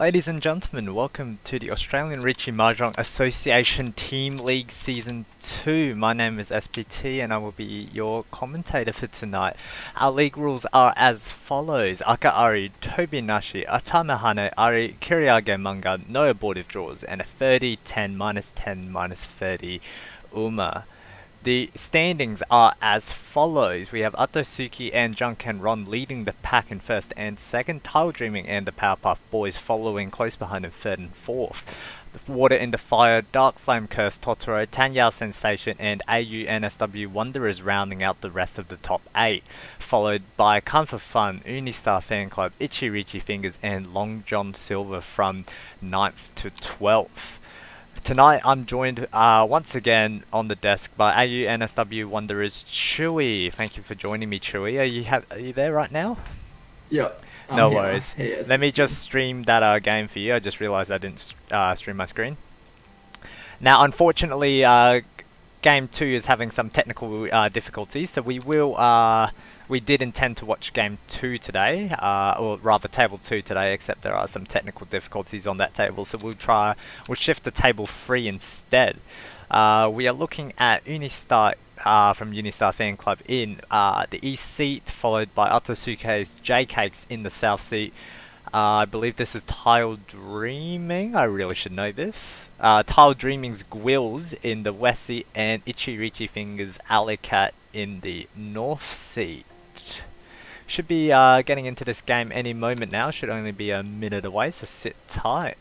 Ladies and gentlemen, welcome to the Australian Ricci Mahjong Association Team League Season 2. My name is SPT and I will be your commentator for tonight. Our league rules are as follows. Aka Ari, Tobi Nashi, Atamehane Ari, Kiriage Manga, no abortive draws, and a 30, 10, -10, -30 Uma. The standings are as follows. We have Atosuki and Junken Ron leading the pack in first and second, Tile Dreaming and the Powerpuff Boys following close behind in third and fourth. The Water in the Fire, Dark Flame Curse, Totoro, Tanyao Sensation and AU NSW Wanderers rounding out the rest of the top 8, followed by Comfort Fun, Unistar Fan Club, Itchy Richie Fingers and Long John Silver from 9th to 12th. Tonight I'm joined once again on the desk by AU NSW Wanderers Chewy. Thank you for joining me, Chewy. Are you there right now? Yeah, I'm No here. worries. Hey, Let me SPT. just stream that game for you. I just realised I didn't stream my screen. Now, unfortunately, Game 2 is having some technical difficulties, so we did intend to watch Game 2 today, or rather Table 2 today, except there are some technical difficulties on that table, so we'll shift to Table 3 instead. We are looking at Unistar from Unistar Fan Club in the East seat, followed by Otosuke's J-Cakes in the South seat. I believe this is Tile Dreaming. I really should know this. Tile Dreaming's Gwills in the West seat and Itchy Richie Fingers Alicat in the North seat. Should be getting into this game any moment now. Should only be a minute away, so sit tight.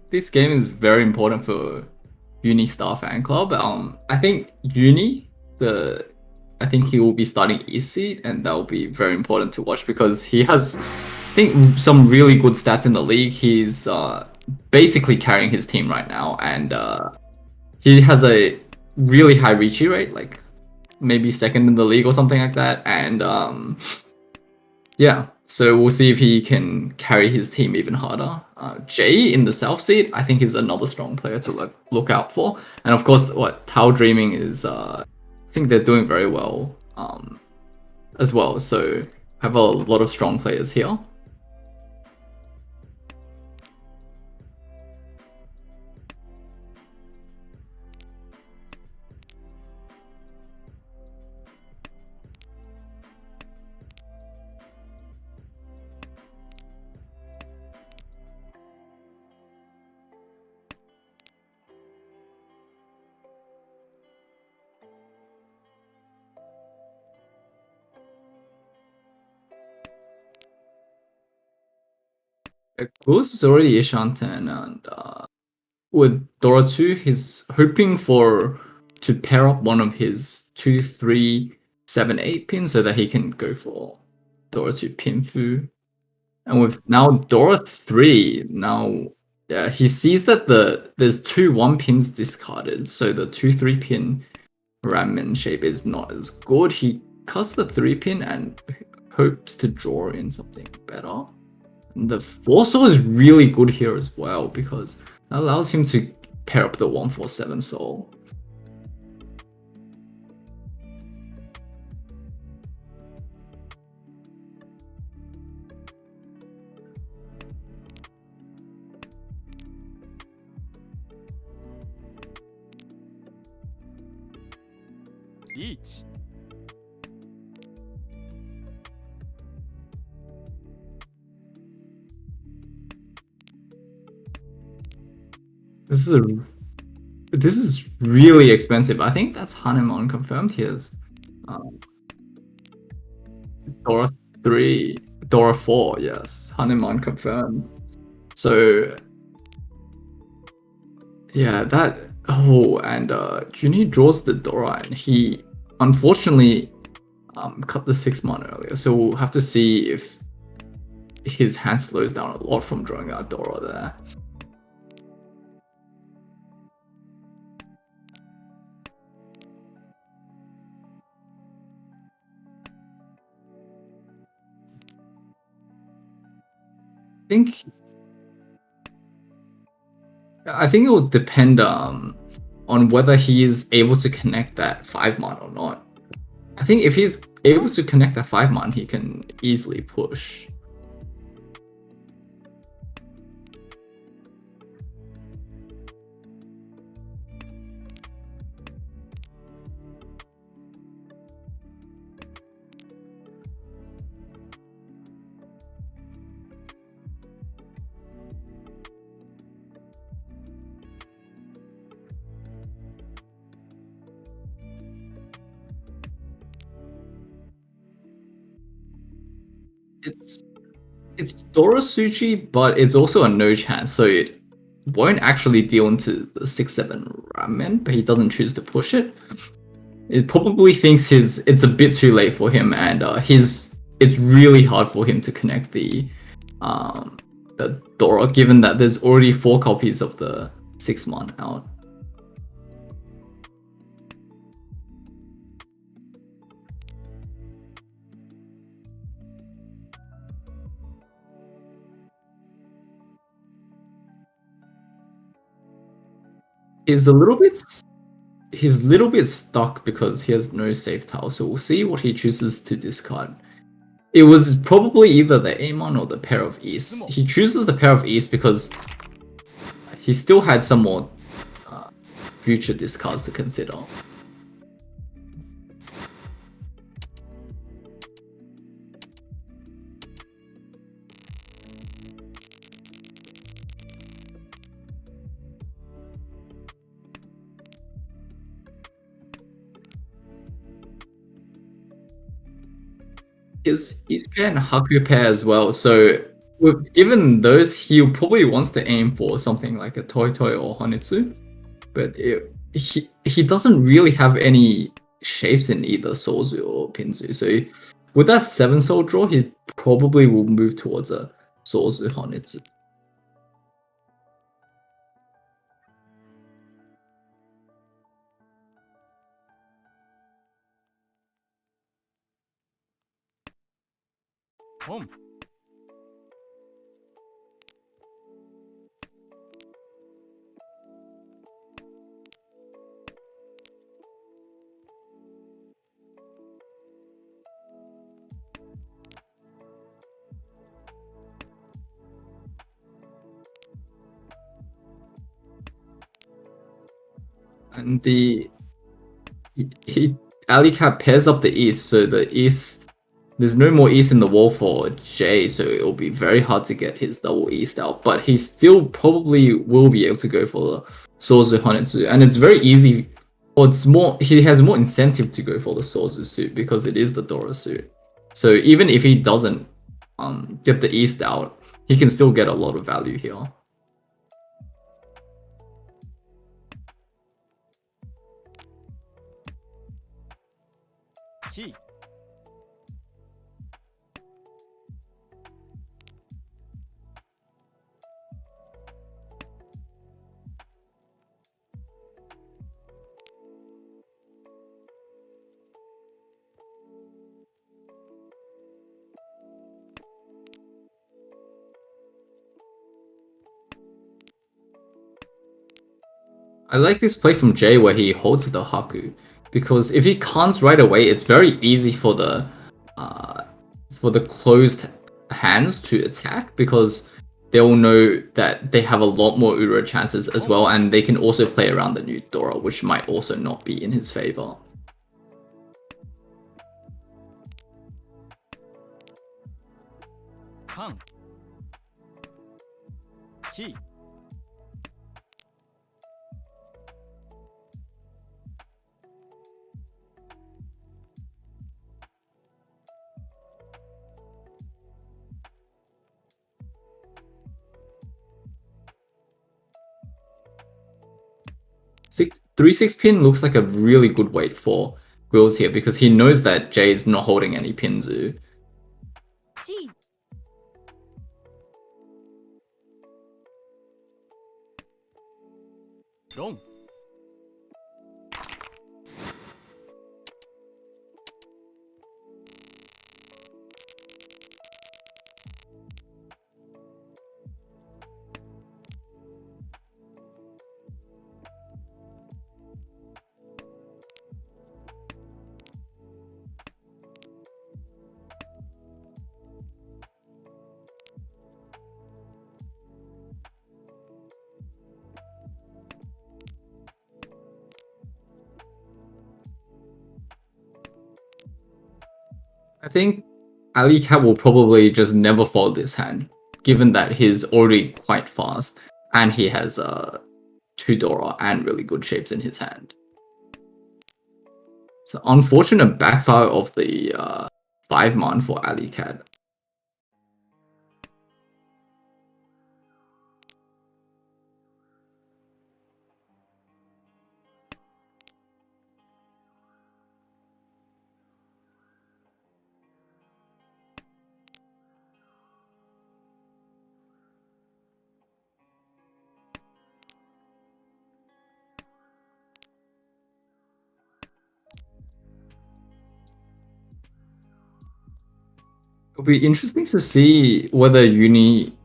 This game is very important for Uni Star Fan Club. I think I think he will be starting East Seed, and that will be very important to watch because he has, I think, some really good stats in the league. He's basically carrying his team right now, and he has a really high Ricci rate, like maybe second in the league or something like that. And yeah, so we'll see if he can carry his team even harder. Jay in the South seat, I think, is another strong player to look out for. And of course, what Tao Dreaming is, I think they're doing very well as well. So have a lot of strong players here. Cruz is already Ishanten, and with Dora 2, he's hoping to pair up one of his 2, 3, 7, 8 pins so that he can go for Dora 2 Pinfu. And with now Dora 3, now he sees that there's 2 1 pins discarded, so the 2 3 pin ramen shape is not as good. He cuts the 3 pin and hopes to draw in something better. And the 4 soul is really good here as well because that allows him to pair up the 147 soul. Each. This is really expensive. I think that's Hanemon confirmed. Here's Dora 3, Dora 4, yes. Hanemon confirmed. So yeah, that and Juni draws the Dora and he unfortunately cut the 6-mon earlier. So we'll have to see if his hand slows down a lot from drawing that Dora there. I think it will depend on whether he is able to connect that 5-mon or not. I think if he's able to connect that 5-mon, he can easily push. It's Dorosuchi, but it's also a no chance, so it won't actually deal into the 6-7 ramen, but he doesn't choose to push it. It probably thinks it's a bit too late for him, and it's really hard for him to connect the Dora, given that there's already 4 copies of the 6-mon out. He's a little bit stuck because he has no safe tile, so we'll see what he chooses to discard. It was probably either the Amon or the pair of East. He chooses the pair of East because he still had some more future discards to consider. He's pairing Haku pair as well, so given those, he probably wants to aim for something like a Toy Toy or Honitsu, but he doesn't really have any shapes in either Sozu or Pinzu, so with that 7 soul draw, he probably will move towards a Sozu Honitsu. Home. And he alley cat pairs up the East, so the East, there's no more East in the wall for J, so it'll be very hard to get his double East out, but he still probably will be able to go for the Sozu Honitsu, and it's very easy, or he has more incentive to go for the Sozu suit because it is the Dora suit. So even if he doesn't get the East out, he can still get a lot of value here. C. I like this play from Jay where he holds the Haku, because if he can't right away, it's very easy for the closed hands to attack, because they'll know that they have a lot more Uro chances as well, and they can also play around the new Dora, which might also not be in his favor. 강. C. Three six pin looks like a really good weight for Wills here, because he knows that Jay is not holding any Pinzu. G. 롱. I think Ali Cat will probably just never fold this hand, given that he's already quite fast and he has 2 Dora and really good shapes in his hand. It's an unfortunate backfire of the 5-man for Ali Cat. It'll be interesting to see whether Uni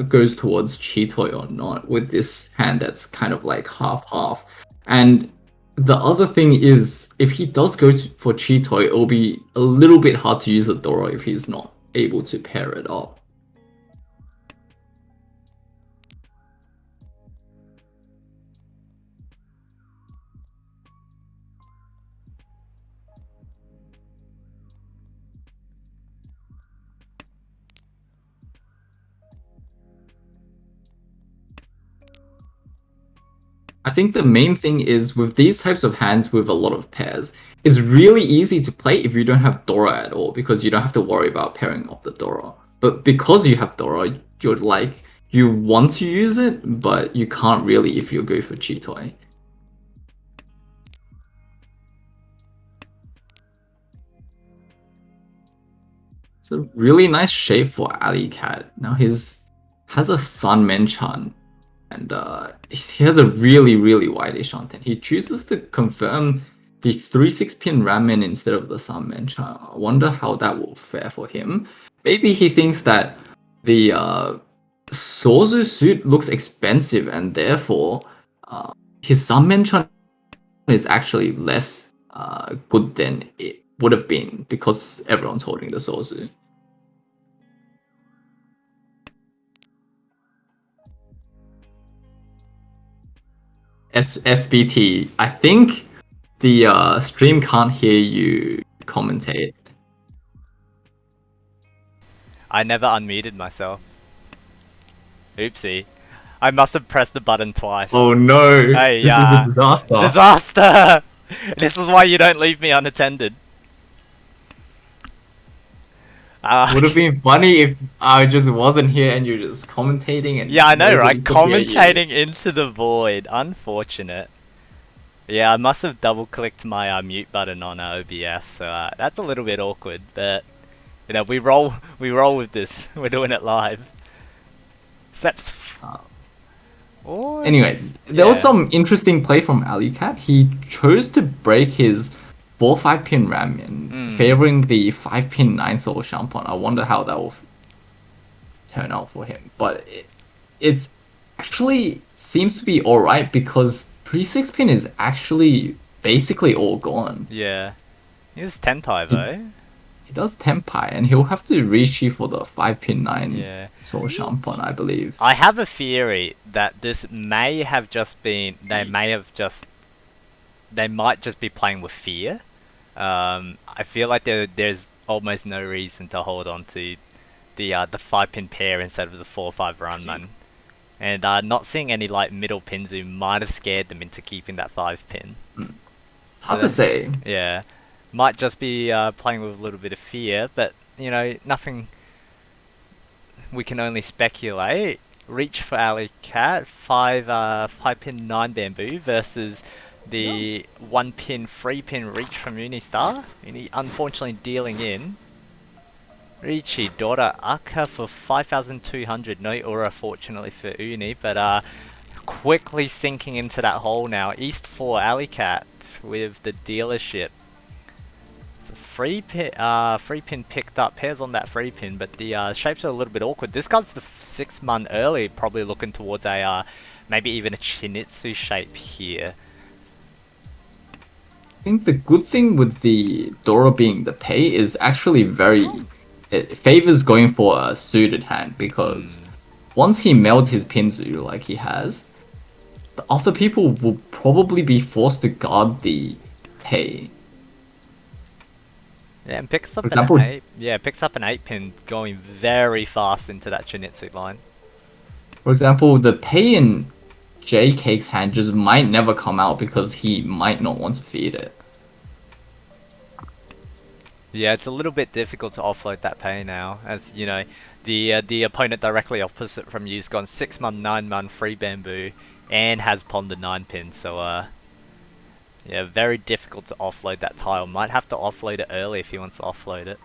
goes towards Cheetoy or not with this hand that's kind of like half-half. And the other thing is, if he does go for Cheetoy, it'll be a little bit hard to use a Dora if he's not able to pair it up. I think the main thing is with these types of hands with a lot of pairs, it's really easy to play if you don't have Dora at all, because you don't have to worry about pairing up the Dora. But because you have Dora, you're like, you want to use it, but you can't really if you go for Cheetoy. It's a really nice shape for Ali Cat. Now his has a Sun Menchan, and he has a really wide Ishanten. He chooses to confirm the 3-6 pin Ramen instead of the Sun Menchan. I wonder how that will fare for him. Maybe he thinks that the Sozu suit looks expensive, and therefore his Sun Menchan is actually less good than it would have been, because everyone's holding the Sozu. SBT, I think the stream can't hear you commentate. I never unmuted myself. Oopsie. I must have pressed the button twice. Oh no! Hey, this is a disaster. Disaster! This is why you don't leave me unattended. Would have been funny if I just wasn't here and you're just commentating and Yeah, I know, nobody right? could hear you. Commentating into the void. Unfortunate. Yeah, I must have double-clicked my mute button on OBS, so that's a little bit awkward. But you know, we roll with this. We're doing it live. Steps. What? Anyway, there was Yeah. some interesting play from Alicat. He chose to break his 4-5 pin ram in favoring the 5 pin 9 solo shampoo. I wonder how that will turn out for him. But it's actually seems to be alright because 3-6 pin is actually basically all gone. Yeah. He's Tenpai though. He does Tenpai and he'll have to reach you for the 5 pin 9 Yeah. solo shampoo, I believe. I have a theory that this may have just been. They might just be playing with fear. I feel like there's almost no reason to hold on to the 5 pin pair instead of the 4-5 run man. And not seeing any like middle Pinzu might have scared them into keeping that 5 pin. It's hard to say. Yeah, might just be playing with a little bit of fear, but you know, nothing. We can only speculate. Reach for Alley Cat, 5 pin 9 bamboo versus the 1 pin 3 pin reach from Unistar. Uni unfortunately dealing in. Richie, Dora, Aka for 5,200. No aura fortunately for Uni, but quickly sinking into that hole now. East 4 Alley Cat with the dealership. So 3 pin picked up, pairs on that 3 pin, but the shapes are a little bit awkward. This guy's the 6 month early, probably looking towards a maybe even a Chinitsu shape here. I think the good thing with the Dora being the pay is actually it favors going for a suited hand because once he melds his Pinzu like he has, the other people will probably be forced to guard the pay. Yeah, and picks up For example- an 8. Yeah, picks up an 8 pin going very fast into that Chinitsu line. For example, the pay in J Cake's hand just might never come out because he might not want to feed it. Yeah, it's a little bit difficult to offload that pay now, as you know, the opponent directly opposite from you's gone 6 month, 9 month free bamboo, and has pawned the 9 pin. So yeah, very difficult to offload that tile. Might have to offload it early if he wants to offload it.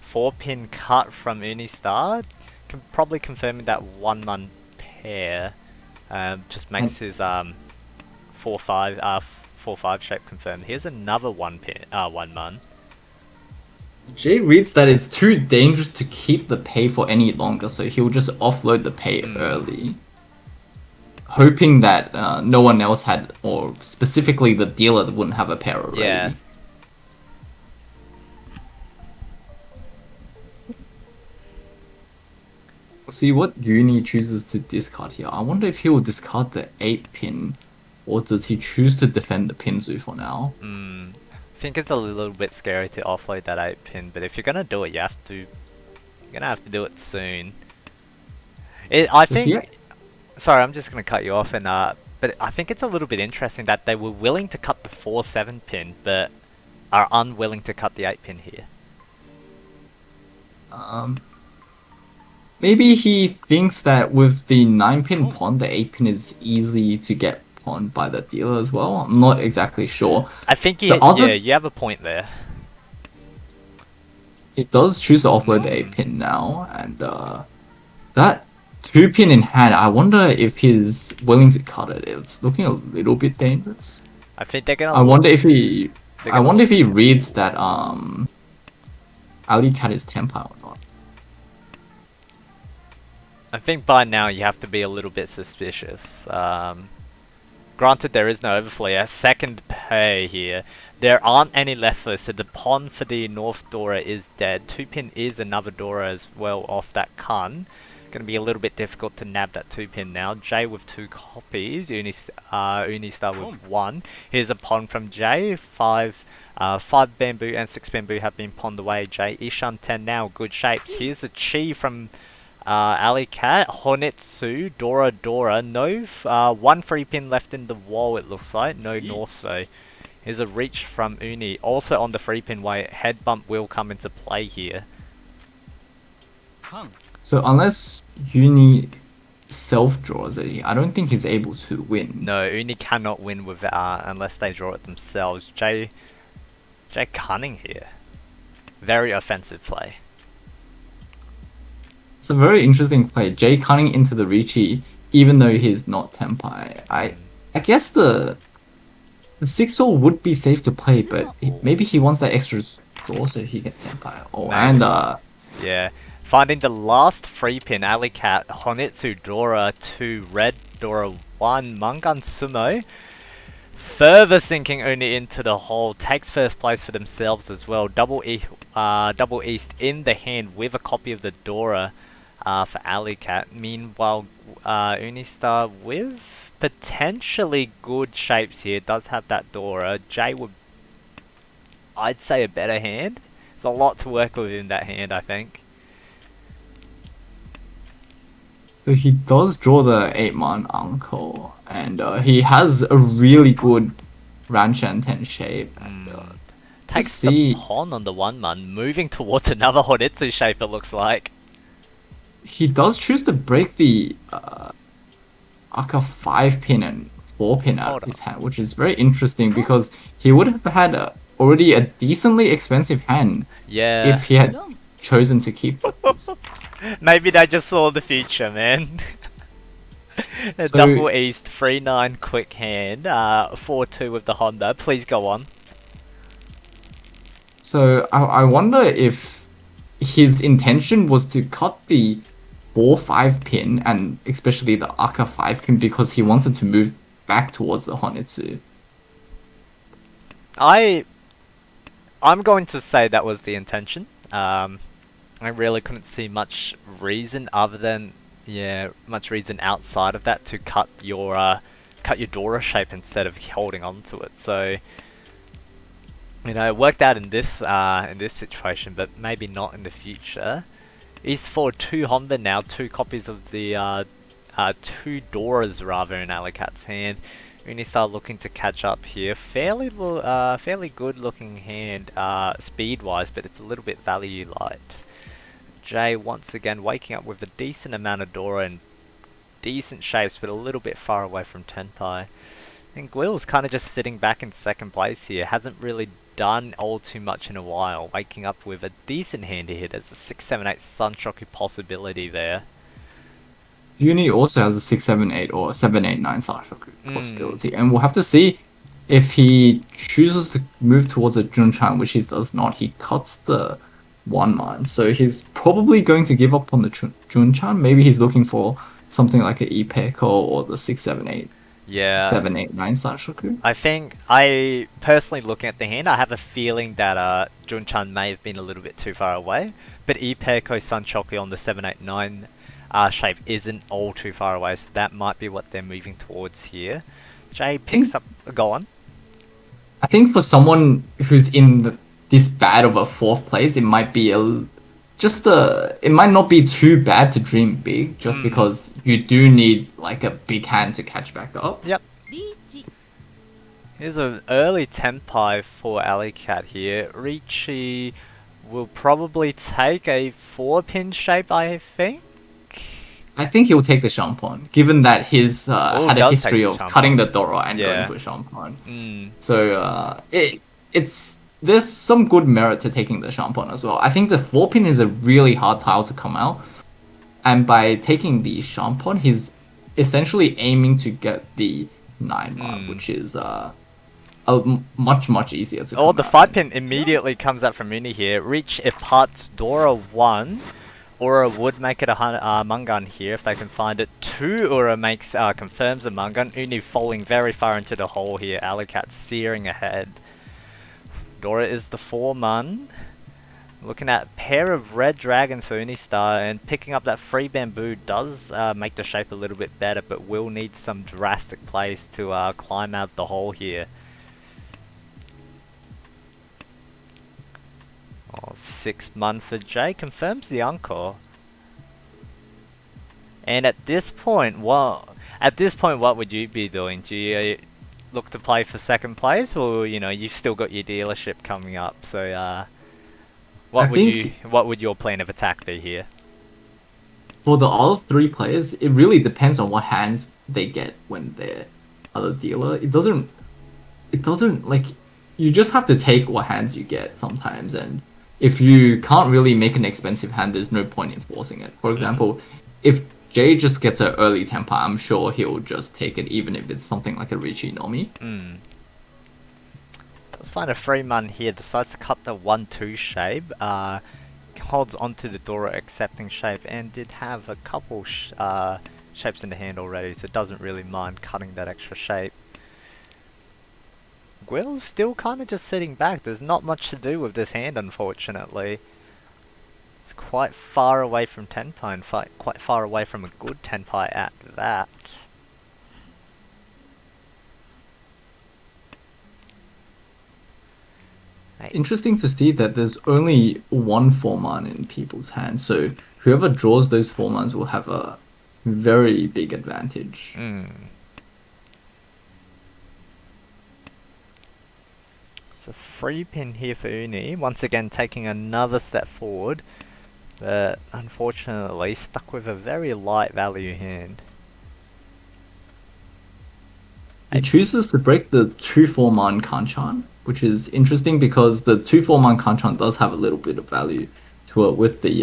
4 pin cut from Unistar, probably confirming that 1 month pair. Just makes his 4-5 shape confirmed. Here's another 1 month. Jay reads that it's too dangerous to keep the pay for any longer, so he'll just offload the pay early. Hoping that no one else had, or specifically the dealer wouldn't have a pair already. Yeah. See what Uni chooses to discard here. I wonder if he will discard the 8 pin, or does he choose to defend the Pinzu for now? I think it's a little bit scary to offload that 8 pin, but if you're gonna do it, you're gonna have to do it soon. I think. Yeah. Sorry, I'm just gonna cut you off, and but I think it's a little bit interesting that they were willing to cut the 4-7 pin, but are unwilling to cut the 8 pin here. Maybe he thinks that with the 9 pin pawn, the 8 pin is easy to get pawned by the dealer as well. I'm not exactly sure. I think The other- you have a point there. It does choose to offload the 8 pin now, and that 2 pin in hand, I wonder if he's willing to cut it. It's looking a little bit dangerous. I think they're gonna. I wonder if he They're gonna reads that Ali Cat is Tenpai or not. I think by now you have to be a little bit suspicious. Granted, there is no overflow. A second pay here. There aren't any left for, so the pawn for the North Dora is dead. 2 pin is another Dora as well off that Kun. Going to be a little bit difficult to nab that 2 pin now. Jay with 2 copies. Unistar with 1. Here's a pawn from Jay. 5 bamboo and 6 bamboo have been pawned away. Jay Ishan 10 now. Good shapes. Here's a Chi from Alley Cat, Honetsu, Dora, no 1 3 pin left in the wall it looks like, no north though. Here's a reach from Uni, also on the 3 pin way, head bump will come into play here. 강 So unless Uni self-draws it, I don't think he's able to win. No, Uni cannot win with unless they draw it themselves. Jay cunning here. Very offensive play. It's a very interesting play. Jay cutting into the Ricci, even though he's not Tenpai. I guess the 6-all would be safe to play, but maybe he wants that extra draw so he gets Tenpai. Oh, Maybe. and Yeah. Finding the last 3-pin Alley Cat, Honitsu Dora 2, Red Dora 1, Mangan Sumo. Further sinking Uni into the hole, takes first place for themselves as well. Double East in the hand with a copy of the Dora for Alley Cat. Meanwhile, Unistar with potentially good shapes here, does have that Dora. Jay would, I'd say, a better hand. There's a lot to work with in that hand, I think. so he does draw the 8-man Uncle, and he has a really good Ranchan 10 shape. And, Takes see. the pawn on the 1-man, moving towards another Honitsu shape, it looks like. he does choose to break the Aka 5-pin and 4-pin out Hold of his hand, which is very interesting because he would have had already a decently expensive hand Yeah. if he had chosen to keep this. Maybe they just saw the future, man. A So- double East, 3-9 quick hand, 4-2 with the Honda. Please go on. So I wonder if his intention was to cut the 4-5 pin and especially the Aka 5 pin because he wanted to move back towards the Honitsu. I'm going to say that was the intention. I really couldn't see much reason other than, much reason outside of that to cut your Dora shape instead of holding on to it. So, it worked out in this situation, but maybe not in the future. East for 2 Honda now, 2 copies of the 2 Doras rather in Alicat's hand. Unistar looking to catch up here. Fairly good looking hand speed wise, but it's a little bit value light. Jay once again waking up with a decent amount of Dora and decent shapes, but a little bit far away from Tenpai. I think Gwill's kind of just sitting back in second place here. Hasn't really done all too much in a while. Waking up with a decent hand here. There's a 6-7-8 Sunshoku possibility there. Uni also has a 6-7-8 or 7-8-9 Sashoku possibility, and we'll have to see if he chooses to move towards a Junchan, which he does not. He cuts the 1-man, so he's probably going to give up on the Junchan. Maybe he's looking for something like an Ipeko or the 6-7-8. Yeah. 7-8-9 Sashoku. I think, I personally looking at the hand, I have a feeling that Junchan may have been a little bit too far away, but Ipeko Sunshoku on the 7-8-9 shape isn't all too far away, so that might be what they're moving towards here. Jay picks up. Go on. I think for someone who's in this bad of a 4th place, it might be it might not be too bad to dream big, just because you do need like a big hand to catch back up. Yep. リーチ Here's an early Tenpai for Alicat here. Ricci will probably take a 4-pin shape, I think. I think he'll take the Champon, given that he's had a does history take the of Champon. cutting the Dora and Yeah. going for Champon. Mm. So there's some good merit to taking the Champon as well. I think the 4-pin is a really hard tile to come out, and by taking the Champon, he's essentially aiming to get the 9-man, which is much easier to. Oh, come the out. 5-pin immediately comes out from Mini here. Reach Ipart's Dora 1. Ura would make it a Mungan here if they can find it. 2 Ura makes confirms a Mungan. Uni falling very far into the hole here. Alicat searing ahead. Dora is the 4-man. Looking at a pair of red dragons for Unistar, and picking up that free bamboo does make the shape a little bit better, but will need some drastic plays to climb out the hole here. Oh, 6-man for Jay confirms the encore. And at this point, what would you be doing? Do you look to play for second place, or you've still got your dealership coming up? So, what would your plan of attack be here? for the other three players, it really depends on what hands they get when they're other dealer. It doesn't like you just have to take what hands you get sometimes, and if you can't really make an expensive hand, there's no point in forcing it. For example, if Jay just gets an early temper, I'm sure he'll just take it, even if it's something like a Richie Nomi. Does find a free man here, decides to cut the 1-2 shape, holds onto the Dora accepting shape, and did have a couple shapes in the hand already, so doesn't really mind cutting that extra shape. Gwill's still kind of just sitting back. There's not much to do with this hand, unfortunately. It's quite far away from Tenpai, and quite far away from a good Tenpai at that. Interesting to see that there's only one 4-man in people's hands, so whoever draws those 4-mans will have a very big advantage. It's a free pin here for Uni, once again taking another step forward, but unfortunately stuck with a very light value hand. He chooses to break the 2-4-man Kanchan, which is interesting because the 2-4-man Kanchan does have a little bit of value to it with the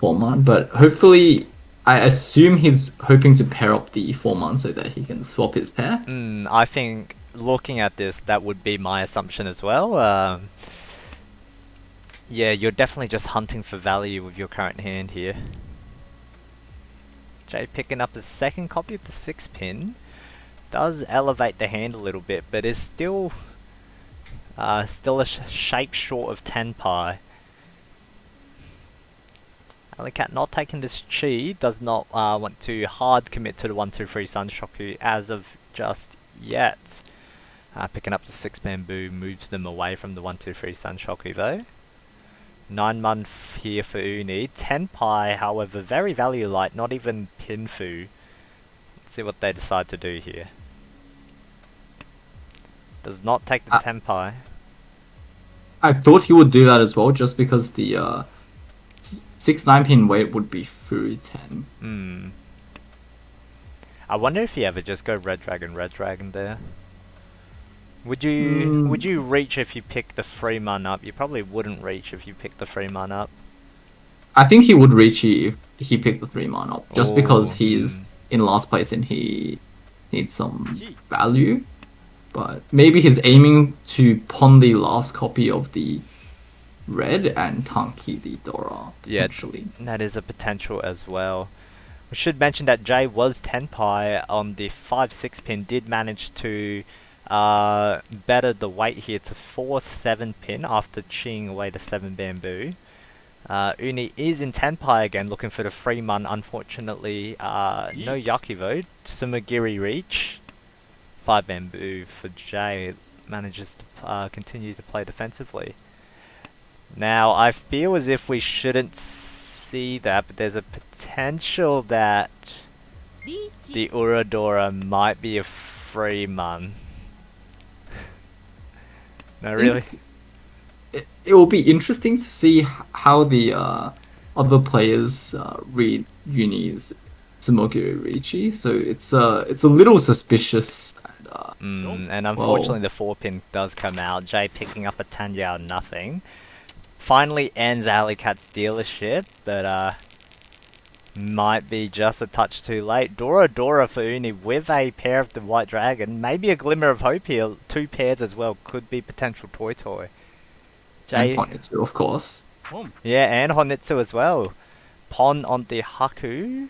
4-man, but hopefully, I assume he's hoping to pair up the 4-man so that he can swap his pair. I think looking at this, that would be my assumption as well. Yeah, you're definitely just hunting for value with your current hand here. Jay picking up the second copy of the 6-pin. Does elevate the hand a little bit, but is still a shape short of Tenpai. Alicat not taking this chi, does not want to hard commit to the 1-2-3 Sunshoku as of just yet. Picking up the 6 bamboo moves them away from the 1-2-3 Sunshoku though. 9-man here for Uni. Tenpai, however, very value light, not even Pinfu. Let's see what they decide to do here. Does not take the Tenpai. I thought he would do that as well, just because the 6-9 pin weight would be Fu 10. I wonder if you ever just go red dragon there. Would you reach if you pick the 3-man up? You probably wouldn't reach if you pick the 3-man up. I think he would reach if he picked the 3-man up, just because he's in last place and he needs some value. But maybe he's aiming to pawn the last copy of the red and tanki the Dora, potentially. Yeah, that is a potential as well. We should mention that Jay was Tenpai on the 5-6 pin, did manage to better the weight here to 4-7 pin after cheeing away the 7 bamboo. Uni is in Tenpai again, looking for the 3-man. Unfortunately, no Yakivo. Sumagiri reach. 5 bamboo for Jay. Manages to continue to play defensively. Now, I feel as if we shouldn't see that, but there's a potential that the Uradora might be a 3-man. No, really? It will be interesting to see how the other players read Uni's Sumogiri Riichi. So it's a little suspicious. And unfortunately, the 4-pin does come out. Jay picking up a Tanyao nothing. Finally ends Alicat's dealership, but might be just a touch too late. Dora for Uni with a pair of the White Dragon. Maybe a glimmer of hope here. 2 pairs as well. Could be potential Toy. Jay, and Honitsu, of course. Yeah, and Honitsu as well. Pon on the Haku.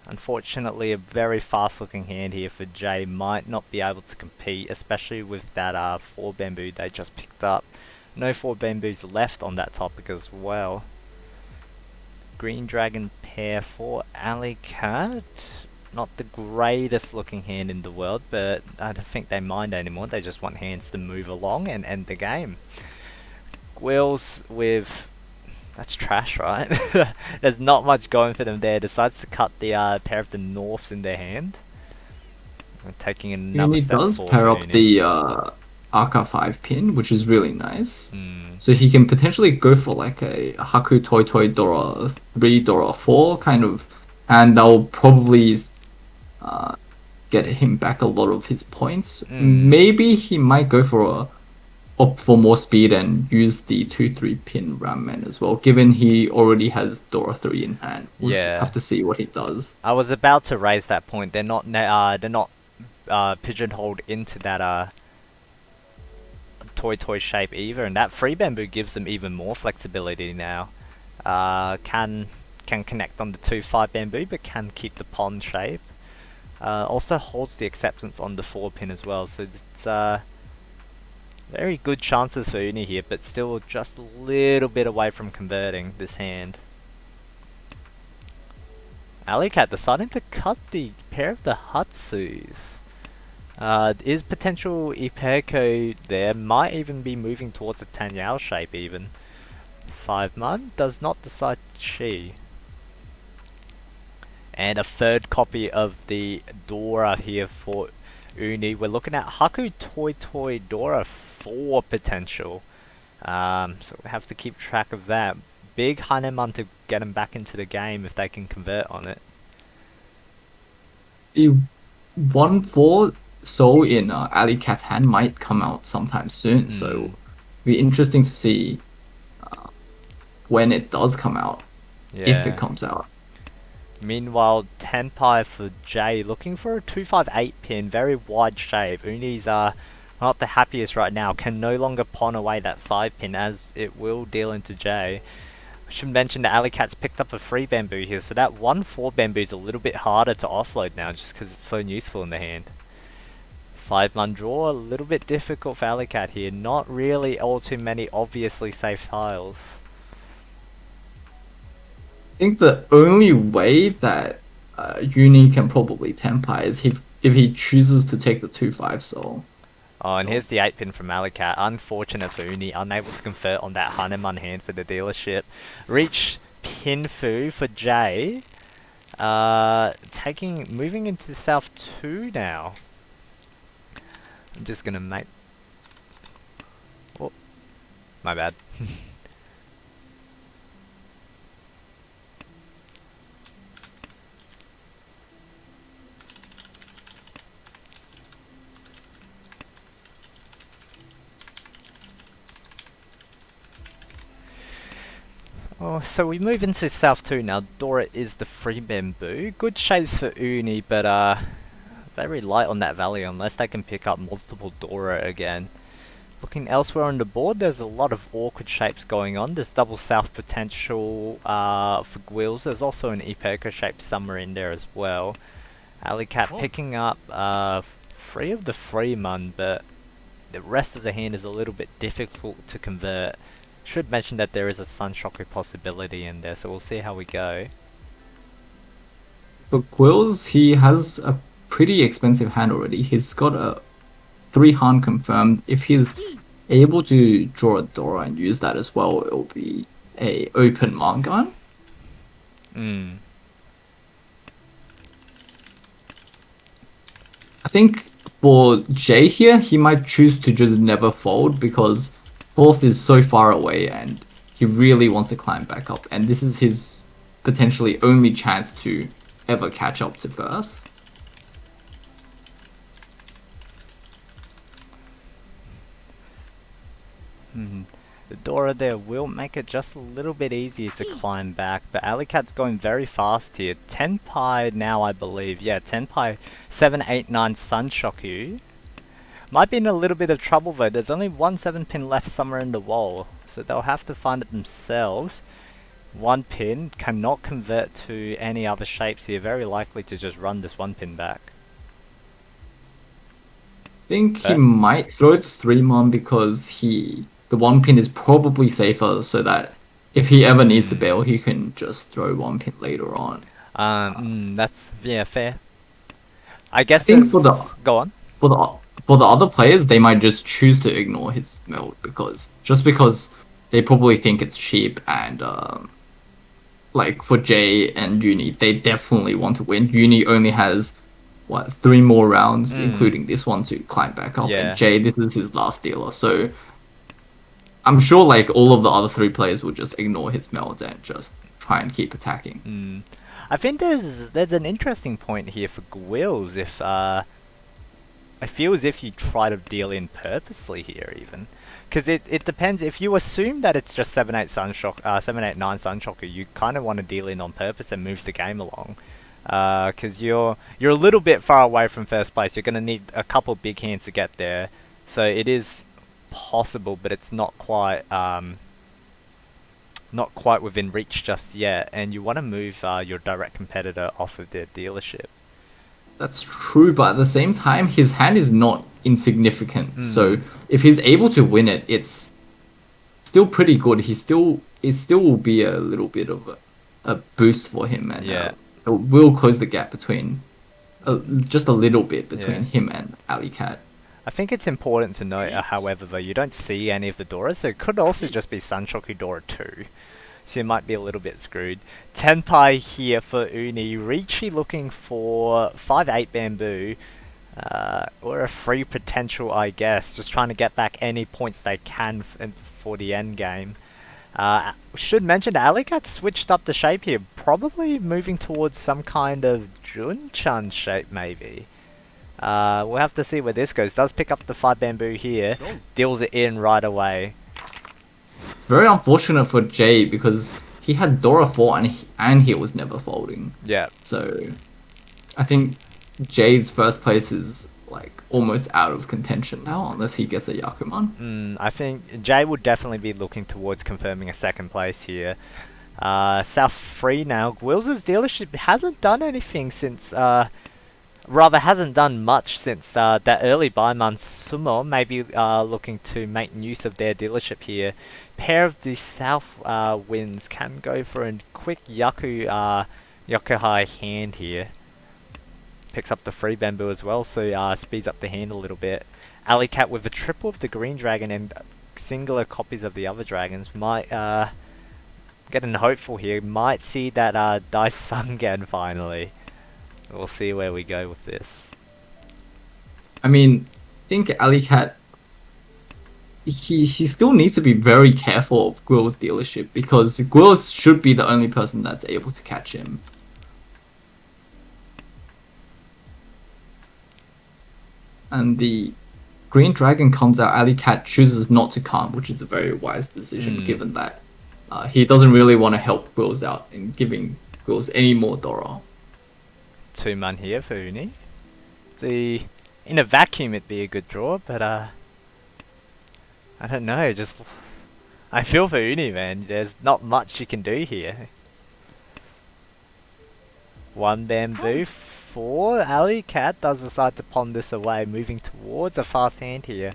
Unfortunately, a very fast-looking hand here for Jay. Might not be able to compete, especially with that 4 bamboo they just picked up. No 4 bamboos left on that topic as well. Green Dragon pair for Alicat. Not the greatest looking hand in the world, but I don't think they mind anymore. They just want hands to move along and end the game. Wheels with... That's trash, right? There's not much going for them there. Decides to cut the pair of the Norths in their hand. And taking another Uni step does forward pair for up Uni. the Aka 5 pin, which is really nice. Mm. So he can potentially go for like a Haku Toy Toy Dora 3, Dora 4 kind of, and that will probably get him back a lot of his points. Maybe he might go for opt for more speed and use the 2-3 pin Ramman as well, given he already has Dora 3 in hand. We'll have to see what he does. I was about to raise that point. They're not pigeonholed into that toy shape either, and that free bamboo gives them even more flexibility now. Can connect on the 2-5 bamboo, but can keep the pond shape. Also holds the acceptance on the 4 pin as well, so it's very good chances for Uni here, but still just a little bit away from converting this hand. Alicat deciding to cut the pair of the Hatsus. Is potential Ipeco there, might even be moving towards a Tanyao shape even. 5-man does not decide Chi. And a third copy of the Dora here for Uni. We're looking at Haku Toy Toy Dora 4 potential. So we have to keep track of that. Big Haneman to get him back into the game if they can convert on it. The 1-4 Soul in Ali Cat's hand might come out sometime soon, so it'll be interesting to see when it does come out, if it comes out. Meanwhile, Tenpai for Jay, looking for a 258 pin, very wide shape. Uni's not the happiest right now, can no longer pawn away that 5 pin as it will deal into Jay. I should mention that Alicat's picked up a free bamboo here, so that 1-4 bamboo is a little bit harder to offload now just because it's so useful in the hand. 5-man draw, a little bit difficult for Alicat here, not really all too many obviously safe tiles. I think the only way that Uni can probably Tenpai is if he chooses to take the 2-5 Soul. Oh, and here's the 8 pin from Alicat. Unfortunate for Uni, unable to convert on that Haneman hand for the dealership. Reach Pinfu for Jay. Moving into South 2 now. I'm just gonna make... Oh, my bad. Oh, so we move into South 2 now. Dora is the free bamboo. Good shapes for Uni, but very light on that value unless they can pick up multiple Dora again. Looking elsewhere on the board, there's a lot of awkward shapes going on. There's double South potential for Gwills. There's also an Ipeco shape somewhere in there as well. Alicat picking up 3 of the free mun, but the rest of the hand is a little bit difficult to convert. Should mention that there is a Sunshocker possibility in there, so we'll see how we go. For Quills, he has a pretty expensive hand already. He's got a 3 Han confirmed. If he's able to draw a Dora and use that as well, it'll be a open Mangan. I think for Jay here, he might choose to just never fold because 4th is so far away and he really wants to climb back up, and this is his potentially only chance to ever catch up to 1st. The Dora there will make it just a little bit easier to climb back, but Alicat's going very fast here. Tenpai now, I believe. Yeah, Tenpai 789 Sunshoku. Might be in a little bit of trouble though. There's only 1 7 pin left somewhere in the wall, so they'll have to find it themselves. 1 pin cannot convert to any other shapes here. Very likely to just run this 1 pin back. I think he might throw the 3 mon because the 1 pin is probably safer, so that if he ever needs to bail, he can just throw 1 pin later on. That's fair. I guess I think go on. For the other players, they might just choose to ignore his meld because they probably think it's cheap, and like for Jay and Uni, they definitely want to win. Uni only has 3 more rounds, including this one, to climb back up. Yeah. And Jay, this is his last dealer, so I'm sure like all of the other 3 players will just ignore his melds and just try and keep attacking. I think there's an interesting point here for Gwills if I feel as if you try to deal in purposely here even. Because it depends, if you assume that it's just 7-8 Sunshock, 7-8-9 Sunshocker, you kind of want to deal in on purpose and move the game along. Because you're a little bit far away from first place, you're going to need a couple big hands to get there. So it is possible, but it's not quite within reach just yet, and you want to move your direct competitor off of their dealership. That's true, but at the same time, his hand is not insignificant. So if he's able to win it, it's still pretty good. It still will be a little bit of a boost for him, and it will close the gap between just a little bit between him and Alley Cat. I think it's important to note, however, though, you don't see any of the Doras, so it could also just be Sunshoku Dora 2. So you might be a little bit screwed. Tenpai here for Uni. Ricci looking for 5-8 Bamboo. Or a free potential, I guess. Just trying to get back any points they can for the end game. Should mention Alicat switched up the shape here. Probably moving towards some kind of Junchan shape, maybe. We'll have to see where this goes. Does pick up the 5 Bamboo here. Deals it in right away. It's very unfortunate for Jay because he had Dora 4 and he was never folding. Yeah. So I think Jay's first place is like almost out of contention now unless he gets a Yakuman. I think Jay would definitely be looking towards confirming a second place here. South free now. Gwills' dealership hasn't done anything since rather hasn't done much since that early buy month. Sumo maybe looking to make use of their dealership here. Pair of the South wins can go for a quick Yakuhai hand here. Picks up the free Bamboo as well, so speeds up the hand a little bit. Alley Cat with a triple of the green dragon and singular copies of the other dragons might getting hopeful here. Might see that Dice Sungan finally. We'll see where we go with this. I mean, I think Alley Cat, he still needs to be very careful of Gwill's dealership because Gwills should be the only person that's able to catch him. And the green dragon comes out, Alley Cat chooses not to come, which is a very wise decision given that he doesn't really want to help Gwills out in giving Gwills any more Dora. 2 man here for Uni. In a vacuum it'd be a good draw, but I don't know, just I feel for Uni, man. There's not much you can do here. 1 Bamboo for Alley Cat does decide to pond this away, moving towards a fast hand here.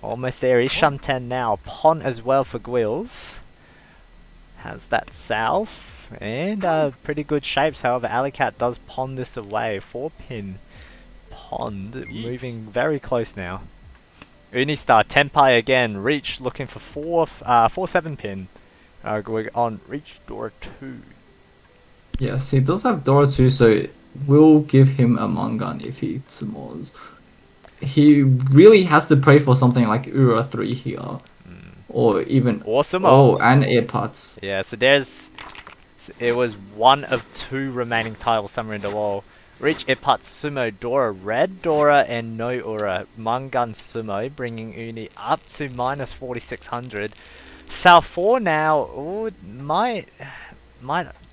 Almost there, he's Shanten now. Pon as well for Gwills. Has that south. And pretty good shapes, however, Alley Cat does pond this away. 4-pin pond, moving very close now. Unistar, Tenpai again, Reach looking for 4-7 pin. Going on Reach Dora 2. Yes, he does have Dora 2, so we'll give him a Mangan if he Tsumos. He really has to pray for something like Ura 3 here. Or even... Awesome. Oh, and AirPods. Yeah, so it was 1 of 2 remaining tiles somewhere in the wall. Reach Ippat Sumo Dora, Red Dora and no Ura. Mangan Sumo bringing Uni up to minus 4600. Sal 4 now, ooh, might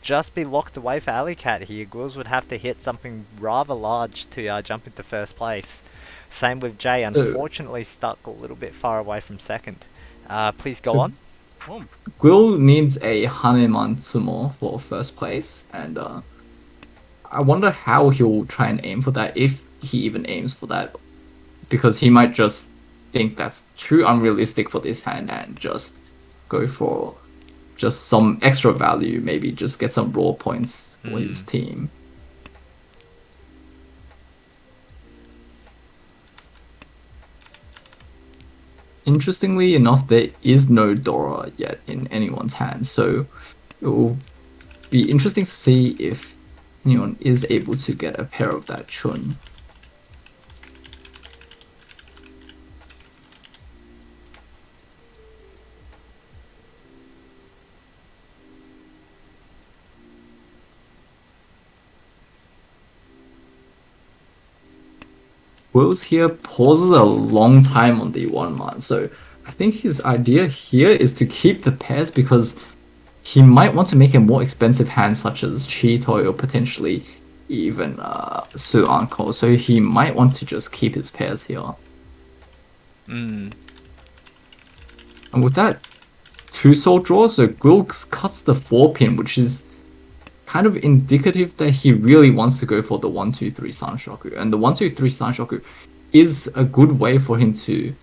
just be locked away for Alley Cat here. Gwills would have to hit something rather large to jump into first place. Same with Jay, unfortunately stuck a little bit far away from second. Please go on. Gwill needs a Haneman Sumo for first place, and I wonder how he'll try and aim for that, if he even aims for that, because he might just think that's too unrealistic for this hand and just go for just some extra value, maybe just get some raw points for his team. Interestingly enough, there is no Dora yet in anyone's hand, so it will be interesting to see if anyone is able to get a pair of that Chun. Quills here pauses a long time on the 1 man. So I think his idea here is to keep the pairs because he might want to make a more expensive hand such as Cheetoy or potentially even Su Anko. So he might want to just keep his pairs here. Mm. And with that 2-soul draw, so Gwilks cuts the 4-pin, which is kind of indicative that he really wants to go for the 1-2-3 Sanshoku. And the 1-2-3 Sanshoku is a good way for him to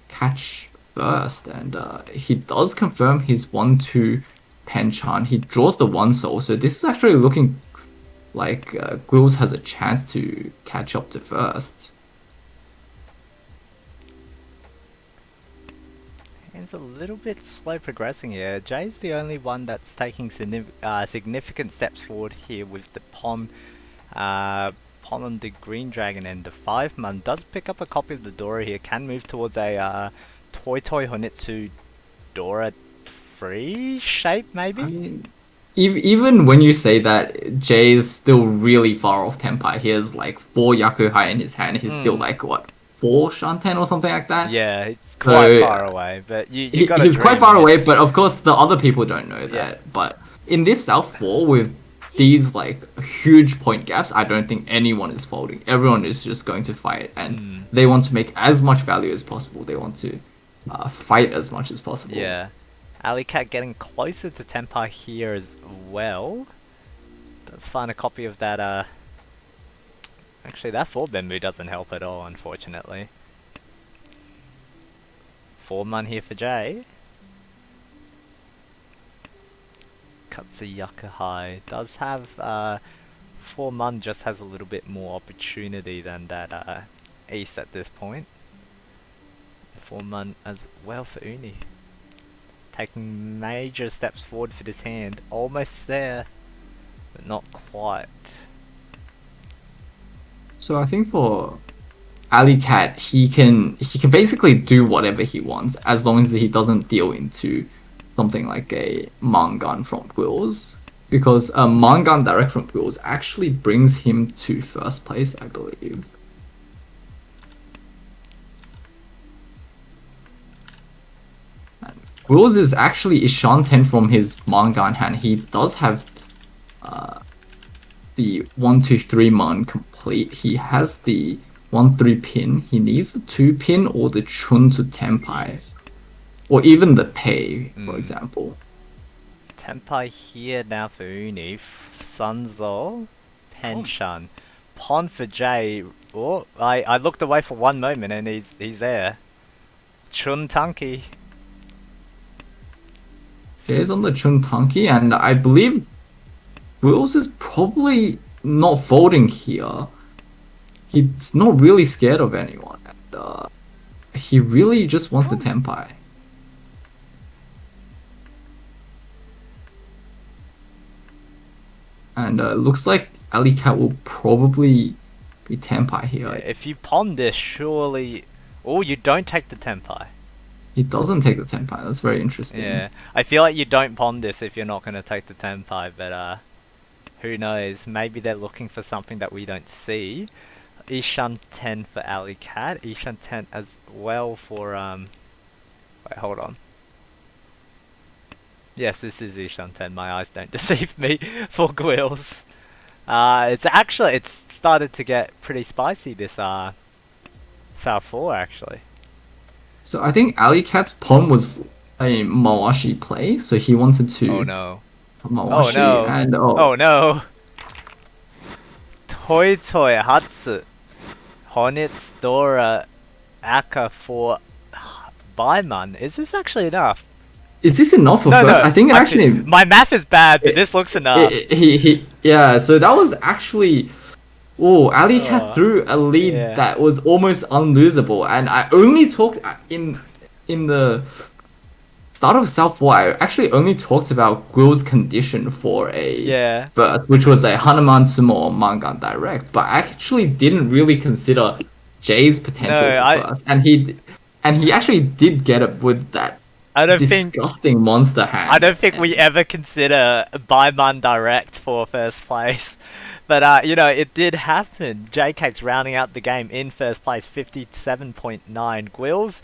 catch first. And he does confirm his 1-2 Penchan. He draws the 1-soul, so this is actually looking like Gwils has a chance to catch up to first. It's a little bit slow progressing here. Jay's the only one that's taking significant steps forward here with the pawn on the Green Dragon, and the 5-man does pick up a copy of the Dora here, can move towards a Toy Honitsu Dora 3 shape maybe? I mean, even when you say that, Jay's still really far off Tenpai. He has like 4 Yakuhai in his hand. He's still like, what, 4 Shanten or something like that? Yeah, it's quite far away, but you got he's quite far away, but of course the other people don't know that. Yeah. But in this South 4 with these like huge point gaps, I don't think anyone is folding. Everyone is just going to fight, and they want to make as much value as possible. They want to fight as much as possible. Yeah. Alley Cat getting closer to Tenpai here as well. Let's find a copy of that actually that 4 Bembu doesn't help at all, unfortunately. 4-man here for Jay. Cuts the Yakuhai. Does have 4-man just has a little bit more opportunity than that ace at this point. 4-man as well for Uni. Taking major steps forward for this hand. Almost there, but not quite. So I think for Alley Cat, he can basically do whatever he wants as long as he doesn't deal into something like a Mangan from Gwils, because a Mangan direct from Gwils actually brings him to first place, I believe. Gwils is actually Ishanten from his Mangan hand. He does have the 1-2-3 man complete. He has the 1-3 pin. He needs the 2 pin or the Chun to Tenpai, or even the Pei, for example. Tenpai here now for Uni. Sunzo, Penchan, Pon for Jay. Oh, I looked away for one moment and he's there. Chun Tanki. He's on the Chun Tanki, and I believe Gwils is probably not folding here. He's not really scared of anyone, and he really just wants the Tenpai. And looks like Alley Cat will probably be Tenpai here. If you pon this, surely... Oh, you don't take the Tenpai. He doesn't take the Tenpai. That's very interesting. Yeah, I feel like you don't pon this if you're not going to take the Tenpai, but who knows? Maybe they're looking for something that we don't see. Ishan 10 for Alley Cat. Ishan 10 as well for wait, hold on. Yes, this is Ishan 10. My eyes don't deceive me for Gwils. It's started to get pretty spicy this South 4 actually. So I think Alley Cat's pawn was a Mawashi play, so he wanted to. Oh no. Mawashi Oh no. And Oh no. Toy Hatsu. Honitsu Dora Aka for Baiman. Is this actually enough? Is this enough for first? I think it actually. My math is bad, but this looks enough. Yeah, so that was actually. Oh, Alley Cat threw a lead that was almost unlosable, and I only talked in the start of South 4. I actually only talked about Gwil's condition for a birth, which was a Hanuman Sumo or Mangan direct, but I actually didn't really consider Jay's potential for first, and he actually did get it with that I don't think disgusting monster hand. I don't think we and- ever consider Baiman direct for first place. But you know, it did happen. JCake's rounding out the game in first place, 57.9. Gwills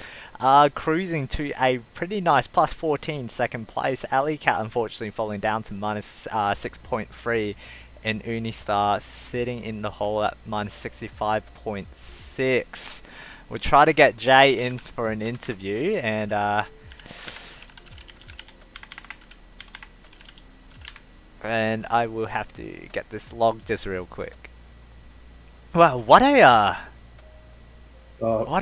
cruising to a pretty nice plus 14 second place. Alley Cat unfortunately falling down to minus 6.3. And Unistar sitting in the hole at minus 65.6. We'll try to get Jay in for an interview and I will have to get this log just real quick. Wow, what a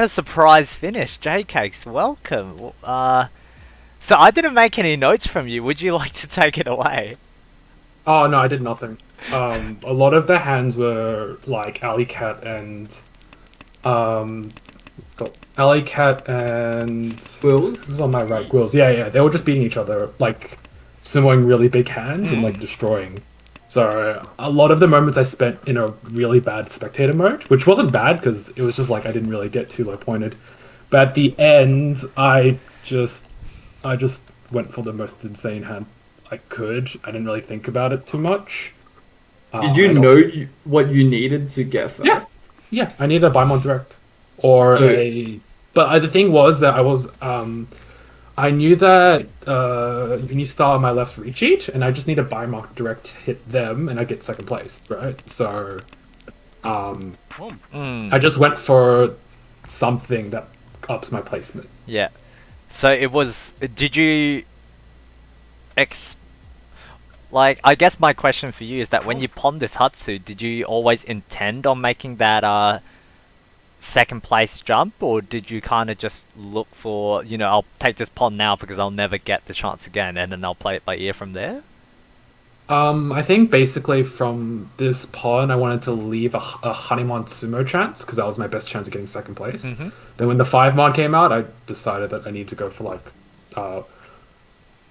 surprise finish, J-Cakes. Welcome. So I didn't make any notes from you. Would you like to take it away? Oh no, I did nothing. A lot of the hands were like Alley Cat and what's it called? Alley Cat and Wills? This is on my right, Gwills. Yeah, they were just beating each other, like sumoing really big hands and like destroying. So a lot of the moments I spent in a really bad spectator mode, which wasn't bad because it was just like I didn't really get too low pointed. But at the end, I just went for the most insane hand I could. I didn't really think about it too much. Did you know what you needed to get first? Yeah, I needed a Bimon Direct. Or So- But the thing was that I knew that Unistar on my left reach each, and I just need a Bimon Direct hit them, and I get second place, right? So, I just went for something that ups my placement. Yeah. So it was. Did you like? I guess my question for you is that when you pawned this Hatsu, did you always intend on making that second place jump, or did you kind of just look for, you know, I'll take this pawn now because I'll never get the chance again, and then I'll play it by ear from there? I think basically from this pawn, I wanted to leave a Hanuman Sumo chance because that was my best chance of getting second place. Then when the 5-mon came out, I decided that I need to go for like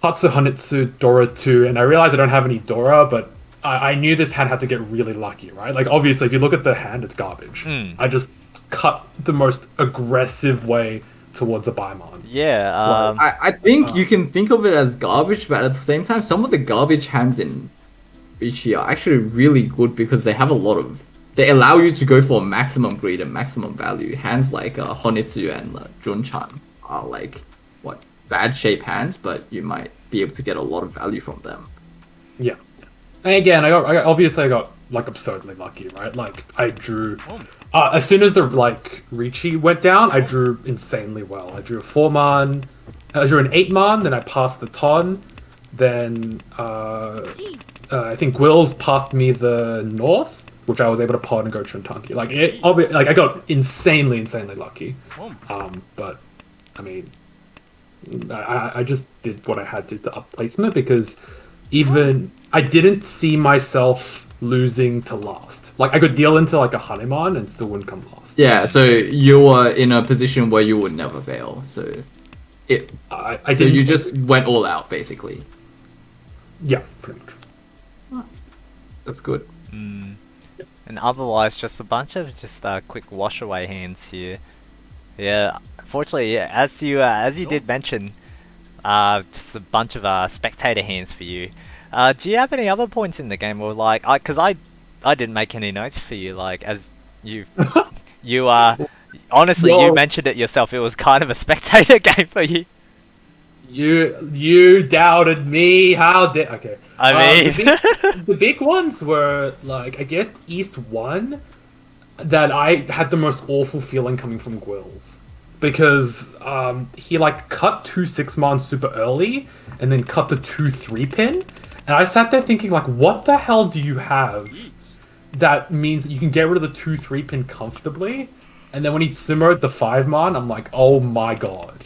Hatsu Hanitsu Dora 2, and I realized I don't have any Dora, but I knew this hand had to get really lucky, right? Like obviously, if you look at the hand, it's garbage. I just cut the most aggressive way towards a Baimon. Yeah. I think you can think of it as garbage, but at the same time, some of the garbage hands in Richie are actually really good because they have a lot of... They allow you to go for maximum greed and maximum value. Hands like Honitsu and Junchan are like, bad shape hands, but you might be able to get a lot of value from them. Yeah. And again, I got like absurdly lucky, right? Like I drew... as soon as the like Ricci went down, I drew insanely well. I drew a 4-mon, I drew an 8-mon, then I passed the Ton, then I think Gwills passed me the North, which I was able to pawn and go Chuntanki. Like I got insanely lucky. But I mean, I just did what I had to the up placement because even I didn't see myself losing to last. Like I could deal into like a Hanuman and still wouldn't come last. Yeah, so you were in a position where you would never fail. So you just went all out basically. Yeah, pretty much. That's good. And otherwise, just a bunch of just quick wash away hands here. Yeah, fortunately, yeah, as you did mention, just a bunch of spectator hands for you. Do you have any other points in the game, or like, because I didn't make any notes for you, like as you honestly you mentioned it yourself. It was kind of a spectator game for you. You doubted me. How did okay? I mean, the big ones were like I guess East 1 that I had the most awful feeling coming from Gwills because he like cut 2 6-mon super early and then cut the 2 3-pin, and I sat there thinking like, what the hell do you have that means that you can get rid of the 2 3-pin comfortably? And then when he summered the 5-mon, I'm like, oh my god.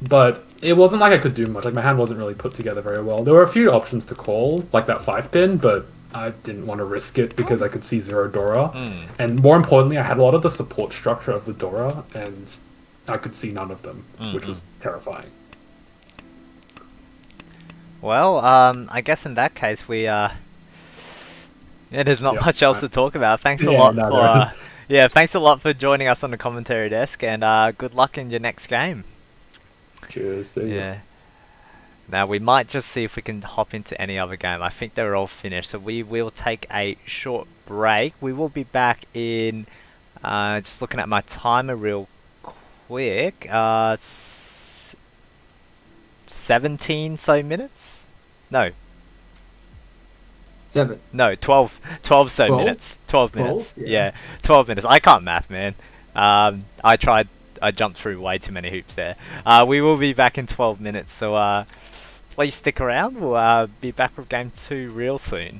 But it wasn't like I could do much. Like my hand wasn't really put together very well. There were a few options to call, like that 5-pin, but I didn't want to risk it because I could see 0 Dora. And more importantly, I had a lot of the support structure of the Dora, and I could see none of them, which was terrifying. well, I guess in that case there's not much else to talk about. Thanks a lot for thanks a lot for joining us on the commentary desk, and good luck in your next game. Cheers. See ya. Yeah. Now we might just see if we can hop into any other game. I think they're all finished, so we will take a short break. We will be back in. Just looking at my timer real quick. 17 so minutes. No, 7. no, 12 so 12? minutes. 12 12? minutes. Yeah. Yeah, 12 minutes. I can't math, man. I tried. I jumped through way too many hoops there. We will be back in 12 minutes, so please stick around. We'll be back with game 2 real soon.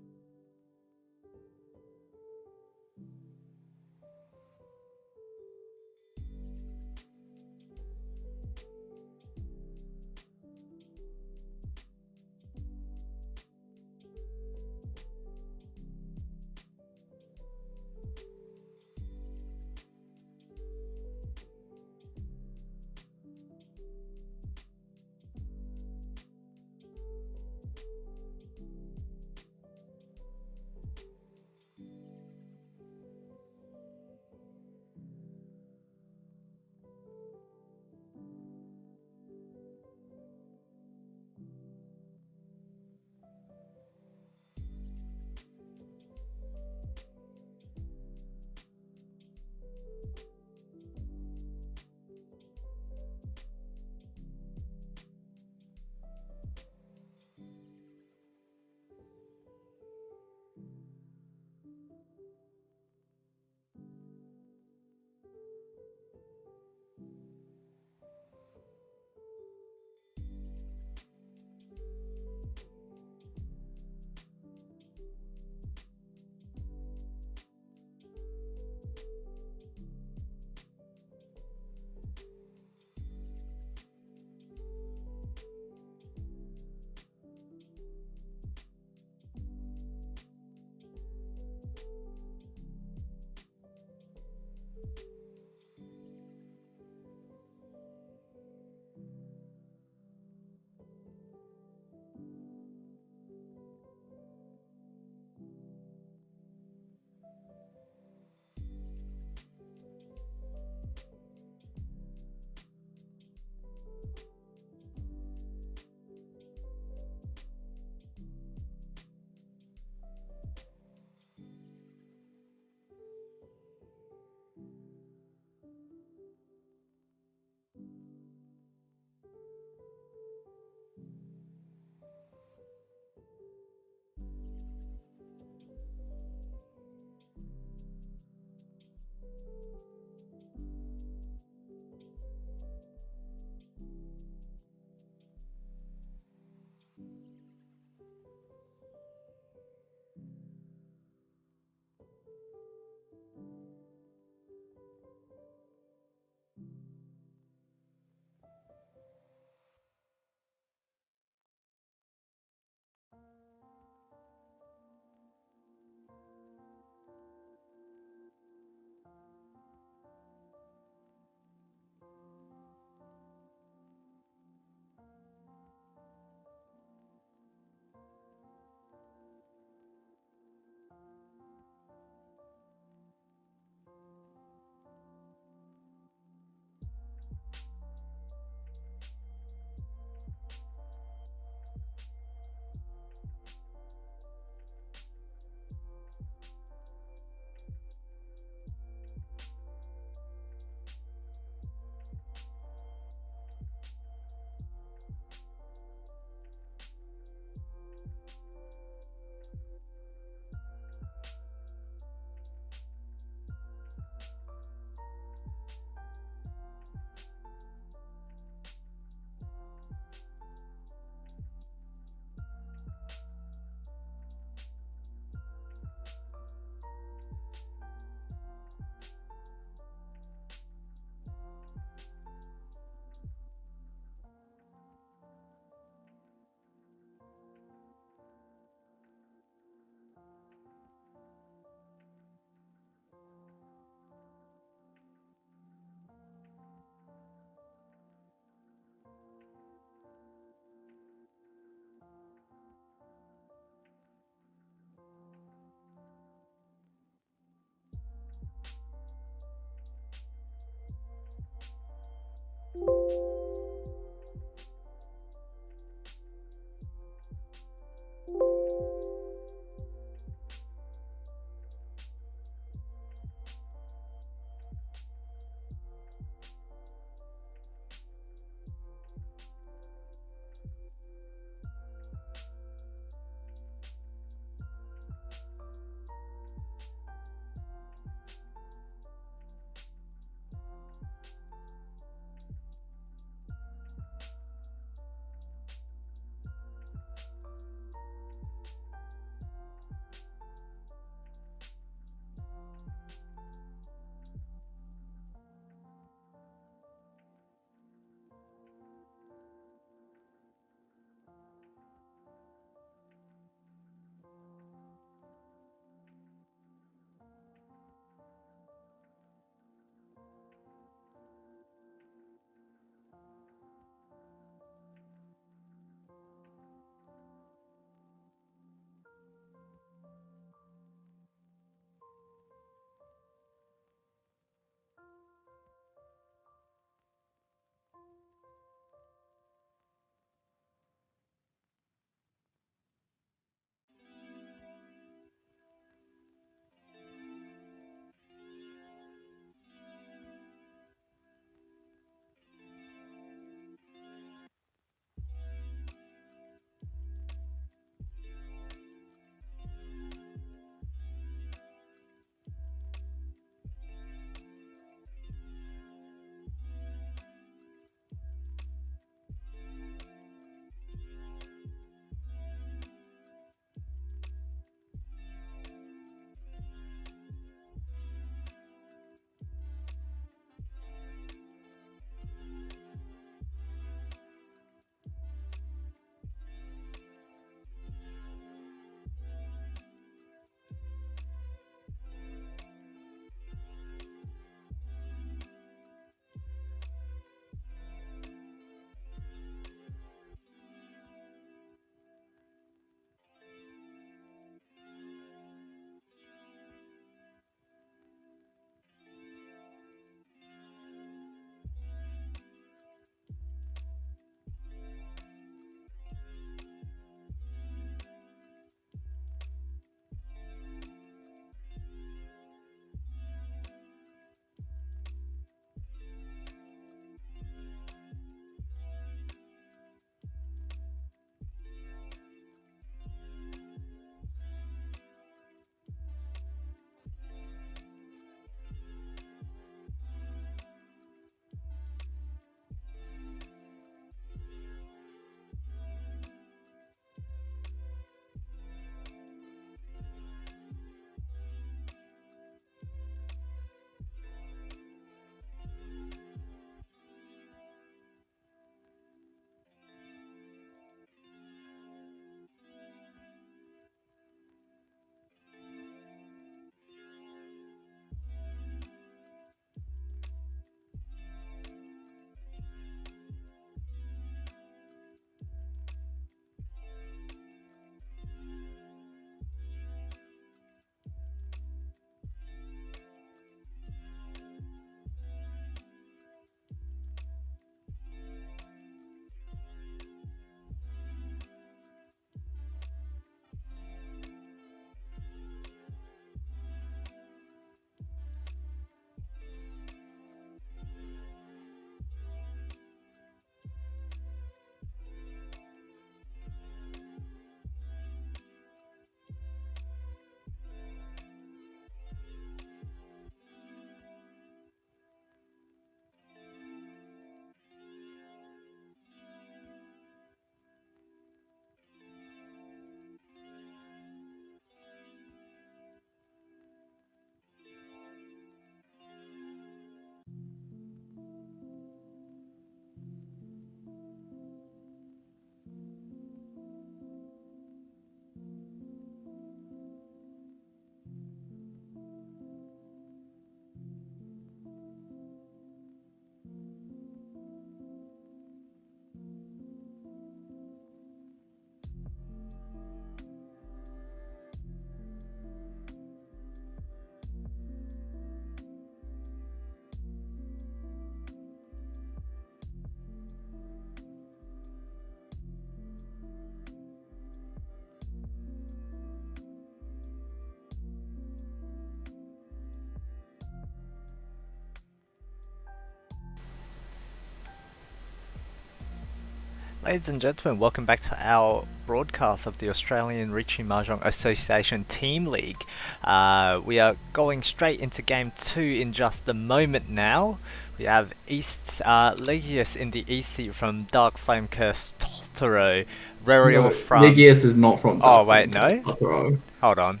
Ladies and gentlemen, welcome back to our broadcast of the Australian Richie Mahjong Association Team League. We are going straight into Game 2 in just a moment now. We have East Legius in the East seat from Dark Flame Curse Totoro. Rerial from... Legius is not from Oh, Dark wait, Flame no? Totoro. Hold on.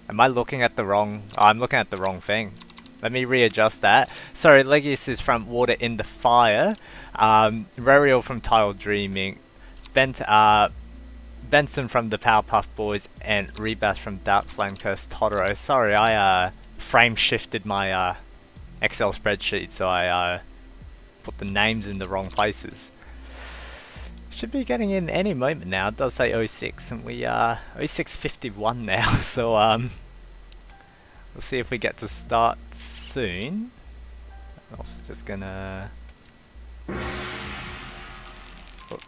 Am I looking at the wrong... Oh, I'm looking at the wrong thing. Let me readjust that. Sorry, Legius is from Water in the Fire. Rerial from Tile Dreaming. Benson from the Powerpuff Boys. And Rebas from Dark Flame Curse Totoro. Sorry, I frame shifted my Excel spreadsheet, so I put the names in the wrong places. Should be getting in any moment now. It does say 06, and we are 06:51 now. So we'll see if we get to start soon. I'm also just gonna...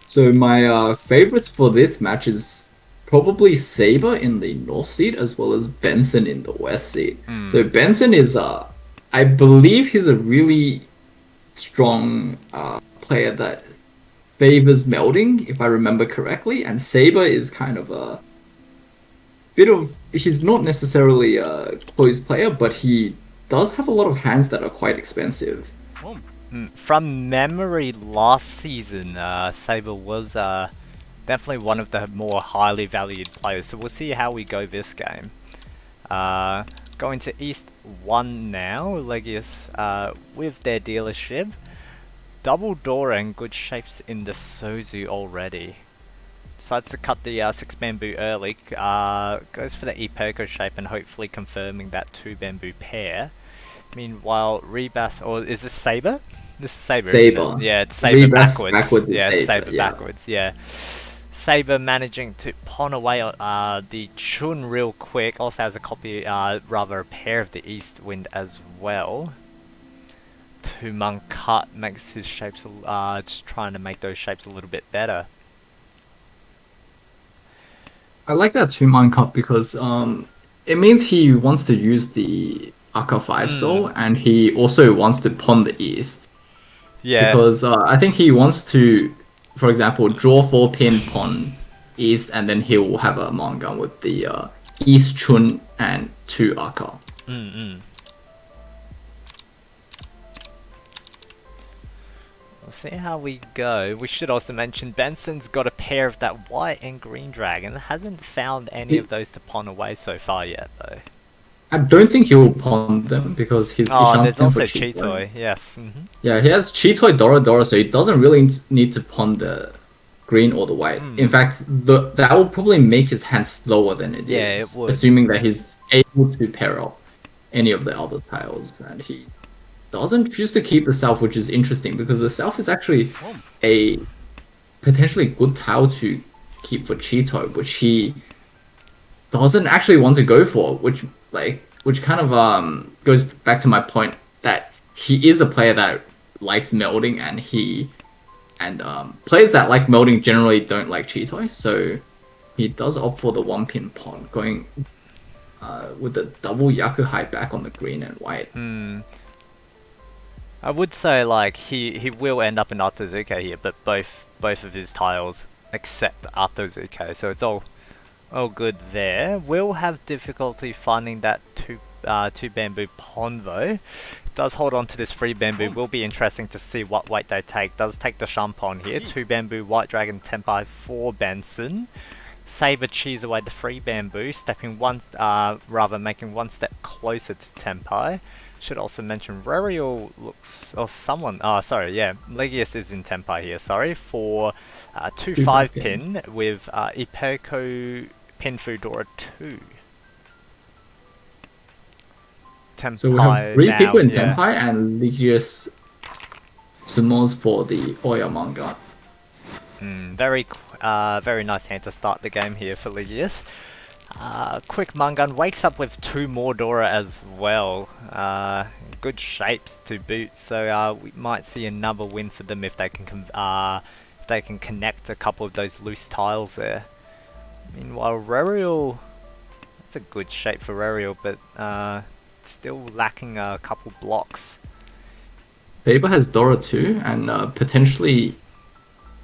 So my favorites for this match is probably Saber in the North seat as well as Benson in the West seat. So Benson is, I believe he's a really strong player that favors melding, if I remember correctly, and Saber is kind of a bit of... He's not necessarily a closed player, but he does have a lot of hands that are quite expensive. From memory, last season, Saber was definitely one of the more highly valued players, so we'll see how we go this game. Going to East 1 now, Legius with their dealership. Double door and good shapes in the Sozu already. Decides to cut the 6 bamboo early, goes for the Epoko shape and hopefully confirming that 2 bamboo pair. Meanwhile, Rebas, or is this Saber? This is Saber. Saber. Isn't it? Yeah, it's Saber Rebas backwards. is Yeah, it's Saber, Saber yeah. backwards, yeah. Saber managing to pawn away the Chun real quick. Also has a copy, rather a pair of the East Wind as well. 2-man cut makes his shapes, just trying to make those shapes a little bit better. I like that 2-man cut because it means he wants to use the Aka 5 soul and he also wants to pawn the East. Yeah. Because I think he wants to, for example, draw 4 pin pawn East and then he will have a Mangan with the East Chun and 2 Aka. We'll see how we go. We should also mention Benson's got a pair of that white and green dragon. Hasn't found any of those to pawn away so far yet, though. I don't think he will pawn them because he's... There's also Cheetoy, yes. Yeah, he has Cheetoy Dora Dora, so he doesn't really need to pawn the green or the white. In fact, that will probably make his hand slower than it is. It would. Assuming that he's able to pair up any of the other tiles, and he doesn't choose to keep the South, which is interesting because the South is actually a potentially good tile to keep for Cheetoy, which he doesn't actually want to go for, which kind of goes back to my point that he is a player that likes melding, and players that like melding generally don't like Cheetoy, so he does opt for the 1-pin pawn, going with the double Yaku high back on the green and white. I would say like he will end up in Artozuke here, but both of his tiles accept Artozuke, so it's all good there. Will have difficulty finding that 2 bamboo pawn though. Does hold on to this 3 bamboo. Will be interesting to see what weight they take. Does take the Shampon here. 2 bamboo, White Dragon, Tenpai for Benson. Saber cheese away the 3 bamboo, stepping making 1 step closer to Tenpai. Should also mention Rerial looks, or someone, Legius is in Tenpai here, sorry, for 2 5-pin with Ipeko Pin Fudora 2. Tenpai So we have 3 people in yeah. Tenpai and Legius Sumos for the Oya manga. Very nice hand to start the game here for Legius. Quick Mangan wakes up with 2 more Dora as well. Good shapes to boot, so we might see another win for them if they can connect a couple of those loose tiles there. Meanwhile, Rerial, that's a good shape for Rerial, but still lacking a couple blocks. Saber has Dora too, and potentially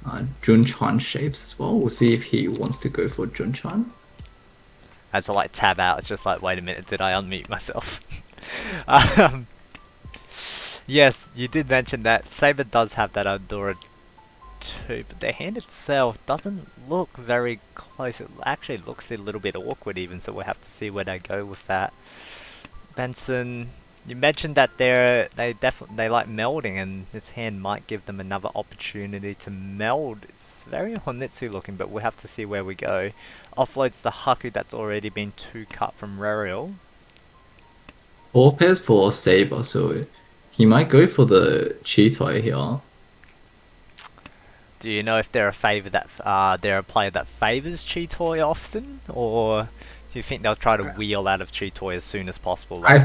Junchan shapes as well. We'll see if he wants to go for Junchan. As I like tab out, it's just like, wait a minute, did I unmute myself? um, yes, you did mention that Saber does have that Adora too, but the hand itself doesn't look very close. It actually looks a little bit awkward even, so we'll have to see where they go with that. Benson, you mentioned that they like melding, and this hand might give them another opportunity to meld. It's very Honitsu looking, but we'll have to see where we go. Offloads the Haku that's already been 2-cut from Rerial. 4 pairs for Saber, so he might go for the Cheetoy here. Do you know if they're a player that favors Cheetoy often, or do you think they'll try to wheel out of Cheetoy as soon as possible? Like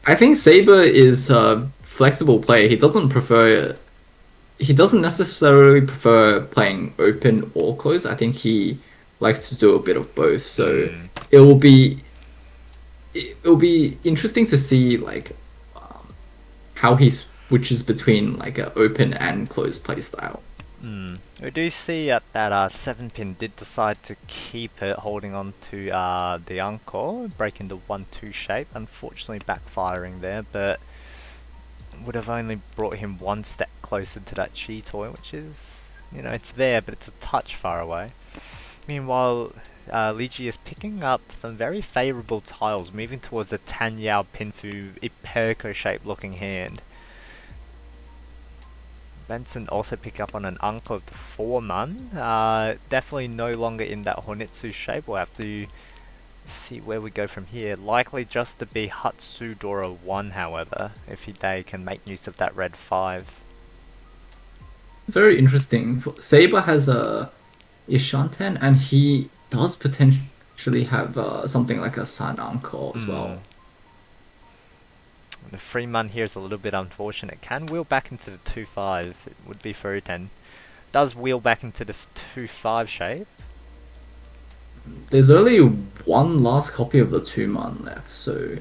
I think Saber is a flexible player. He doesn't necessarily prefer playing open or close. I think he likes to do a bit of both. So it'll be interesting to see like how he switches between like an open and closed play style. We do see that 7-pin did decide to keep it, holding on to the Encore, breaking the 1-2 shape, unfortunately backfiring there, but would have only brought him one step closer to that Cheetoy, which is, it's there, but it's a touch far away. Meanwhile, Ligi is picking up some very favourable tiles, moving towards a Tanyao Pinfu Iperko shaped looking hand. Benson also pick up on an Uncle of the 4-man. Definitely no longer in that Honitsu shape. We'll have to see where we go from here. Likely just to be Hatsudora 1, however, if they can make use of that red 5. Very interesting. Saber has a Ishanten, and he does potentially have something like a Sun Uncle as well. The 3-man here is a little bit unfortunate. Can wheel back into the 2-5. It would be Furuten. Does wheel back into the 2-5 shape. There's only one last copy of the 2-man left, so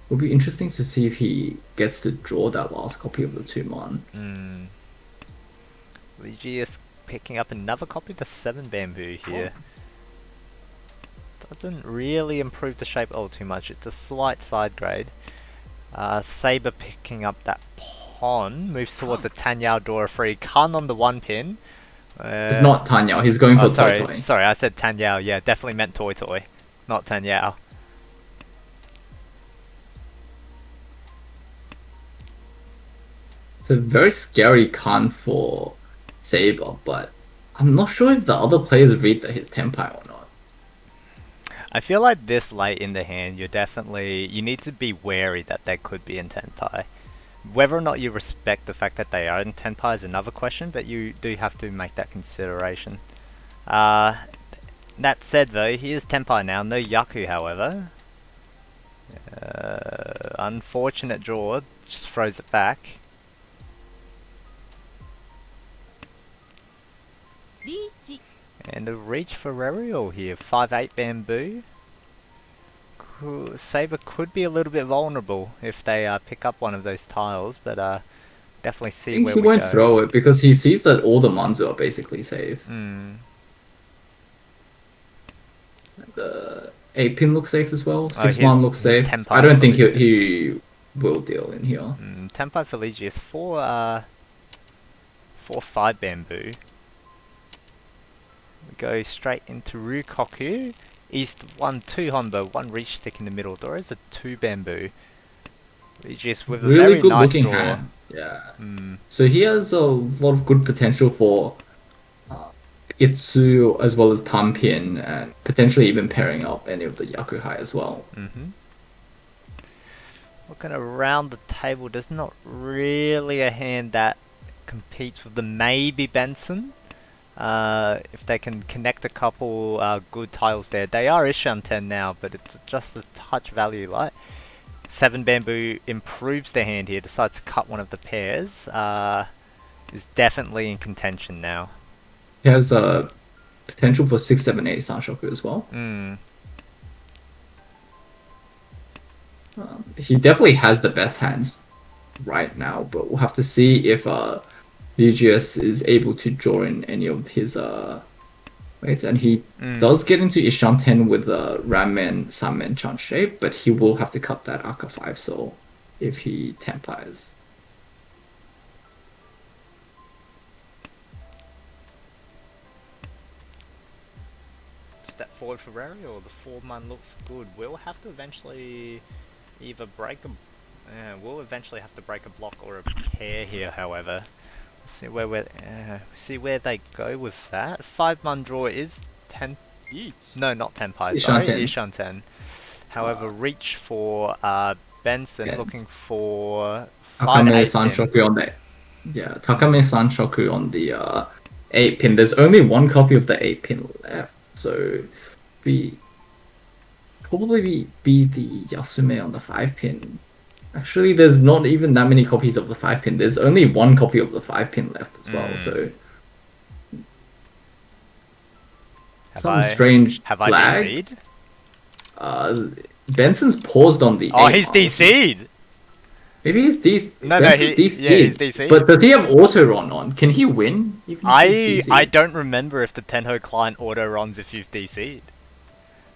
it'll be interesting to see if he gets to draw that last copy of the 2-man. Ligi is picking up another copy of the 7 bamboo here. Doesn't really improve the shape all too much. It's a slight side grade. Saber picking up that pawn, moves towards a Tanyao Dora 3. Kun on the 1-pin. It's not Tanyao, he's going for Toy Toy. Sorry, I said Tanyao. Yeah, definitely meant Toy Toy, not Tanyao. It's a very scary Kun for Saber, but I'm not sure if the other players read his Tenpai or not. I feel like this late in the hand, you need to be wary that they could be in Tenpai. Whether or not you respect the fact that they are in Tenpai is another question, but you do have to make that consideration. That said though, he is Tenpai now, no Yaku however. Unfortunate draw, just throws it back. And a reach for Rerial here, 5-8 bamboo. Saber could be a little bit vulnerable if they pick up one of those tiles, but definitely see where we go. He won't throw it because he sees that all the Manzu are basically safe. The 8-pin looks safe as well, 6-1 looks safe. I don't think he will deal in here. Tenpai for Ligi is 4-5 bamboo. We go straight into Rukoku. East 1-2 Honbo, 1 reach stick in the middle. There is a 2 bamboo. Just with a really very good nice looking draw. hand. Yeah. So he has a lot of good potential for Itsu as well as Tampin, and potentially even pairing up any of the Yakuhai as well. Looking around the table, there's not really a hand that competes with the maybe Benson. If they can connect a couple good tiles there. They are Ishanten now, but it's just a touch value light. 7 bamboo improves their hand here, decides to cut one of the pairs. Is definitely in contention now. He has potential for 6-7-8 Sanshoku as well. He definitely has the best hands right now, but we'll have to see if DGS is able to draw in any of his weights, and he does get into Ishanten with a Rammen, Sanmen chant shape, but he will have to cut that Aka 5 soul if he tempires. Step forward for Rariel. The 4-man looks good. We'll have to eventually either break a... we'll eventually have to break a block or a pair here, however. See where they go with that. 5-man draw is 10... No, not 10 pies, sorry. Ishanten. However, reach for Benson, looking for 5 Takame 8-pin. Sanshoku on the... Yeah, Takame Sanshoku on the 8-pin. There's only one copy of the 8-pin left, so probably be the Yasume on the 5-pin. Actually, there's not even that many copies of the 5-pin. There's only one copy of the 5-pin left as well, so... strange Have lag. I DC'd? Benson's paused on the... Oh, he's DC'd! Maybe he's DC'd. No, Benson's DC'd. yeah, he's DC'd. But does he have auto run on? Can he win? Even if he's DC'd? I don't remember if the Tenho client auto runs if you've DC'd.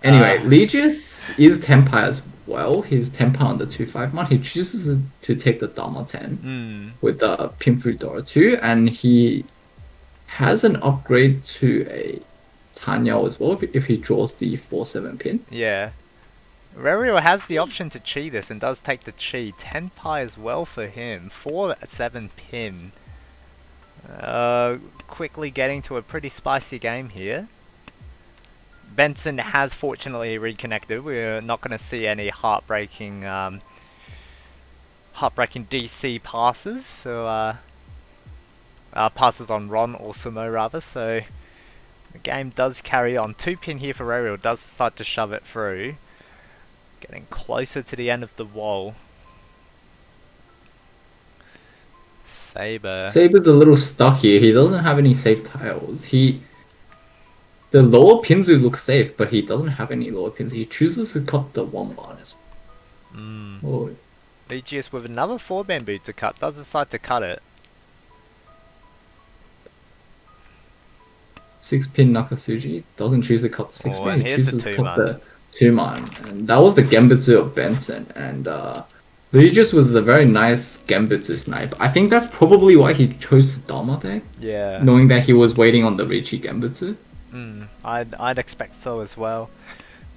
Anyway, Legis is Tempai as well. He's Tempai on the 2-5 He chooses to take the Dharma 10 with the Pinfu Dora 2, and he has an upgrade to a Tanyao as well if he draws the 4-7 pin. Yeah. Rariel has the option to chi this and does take the chi. 10 pi as well for him. 4-7 pin. Quickly getting to a pretty spicy game here. Benson has fortunately reconnected. We're not going to see any heartbreaking DC passes. So passes on Ron or Sumo rather. So the game does carry on. 2-pin here for Rariel. Does start to shove it through. Getting closer to the end of the wall. Saber. Saber's a little stuck here. He doesn't have any safe tiles. The lower pins would look safe, but he doesn't have any lower pins. He chooses to cut the 1-1 as well. Legius with another 4 bamboo to cut. Does decide to cut it. 6-pin Nakasuji. Doesn't choose to cut the 6-pin. And He here's chooses the to 2-man. cut the 2-man. And that was the Genbutsu of Benson. And Legis was a very nice Genbutsu snipe. I think that's probably why he chose to Dharma there. Yeah. Knowing that he was waiting on the Richi Genbutsu. I'd expect so as well.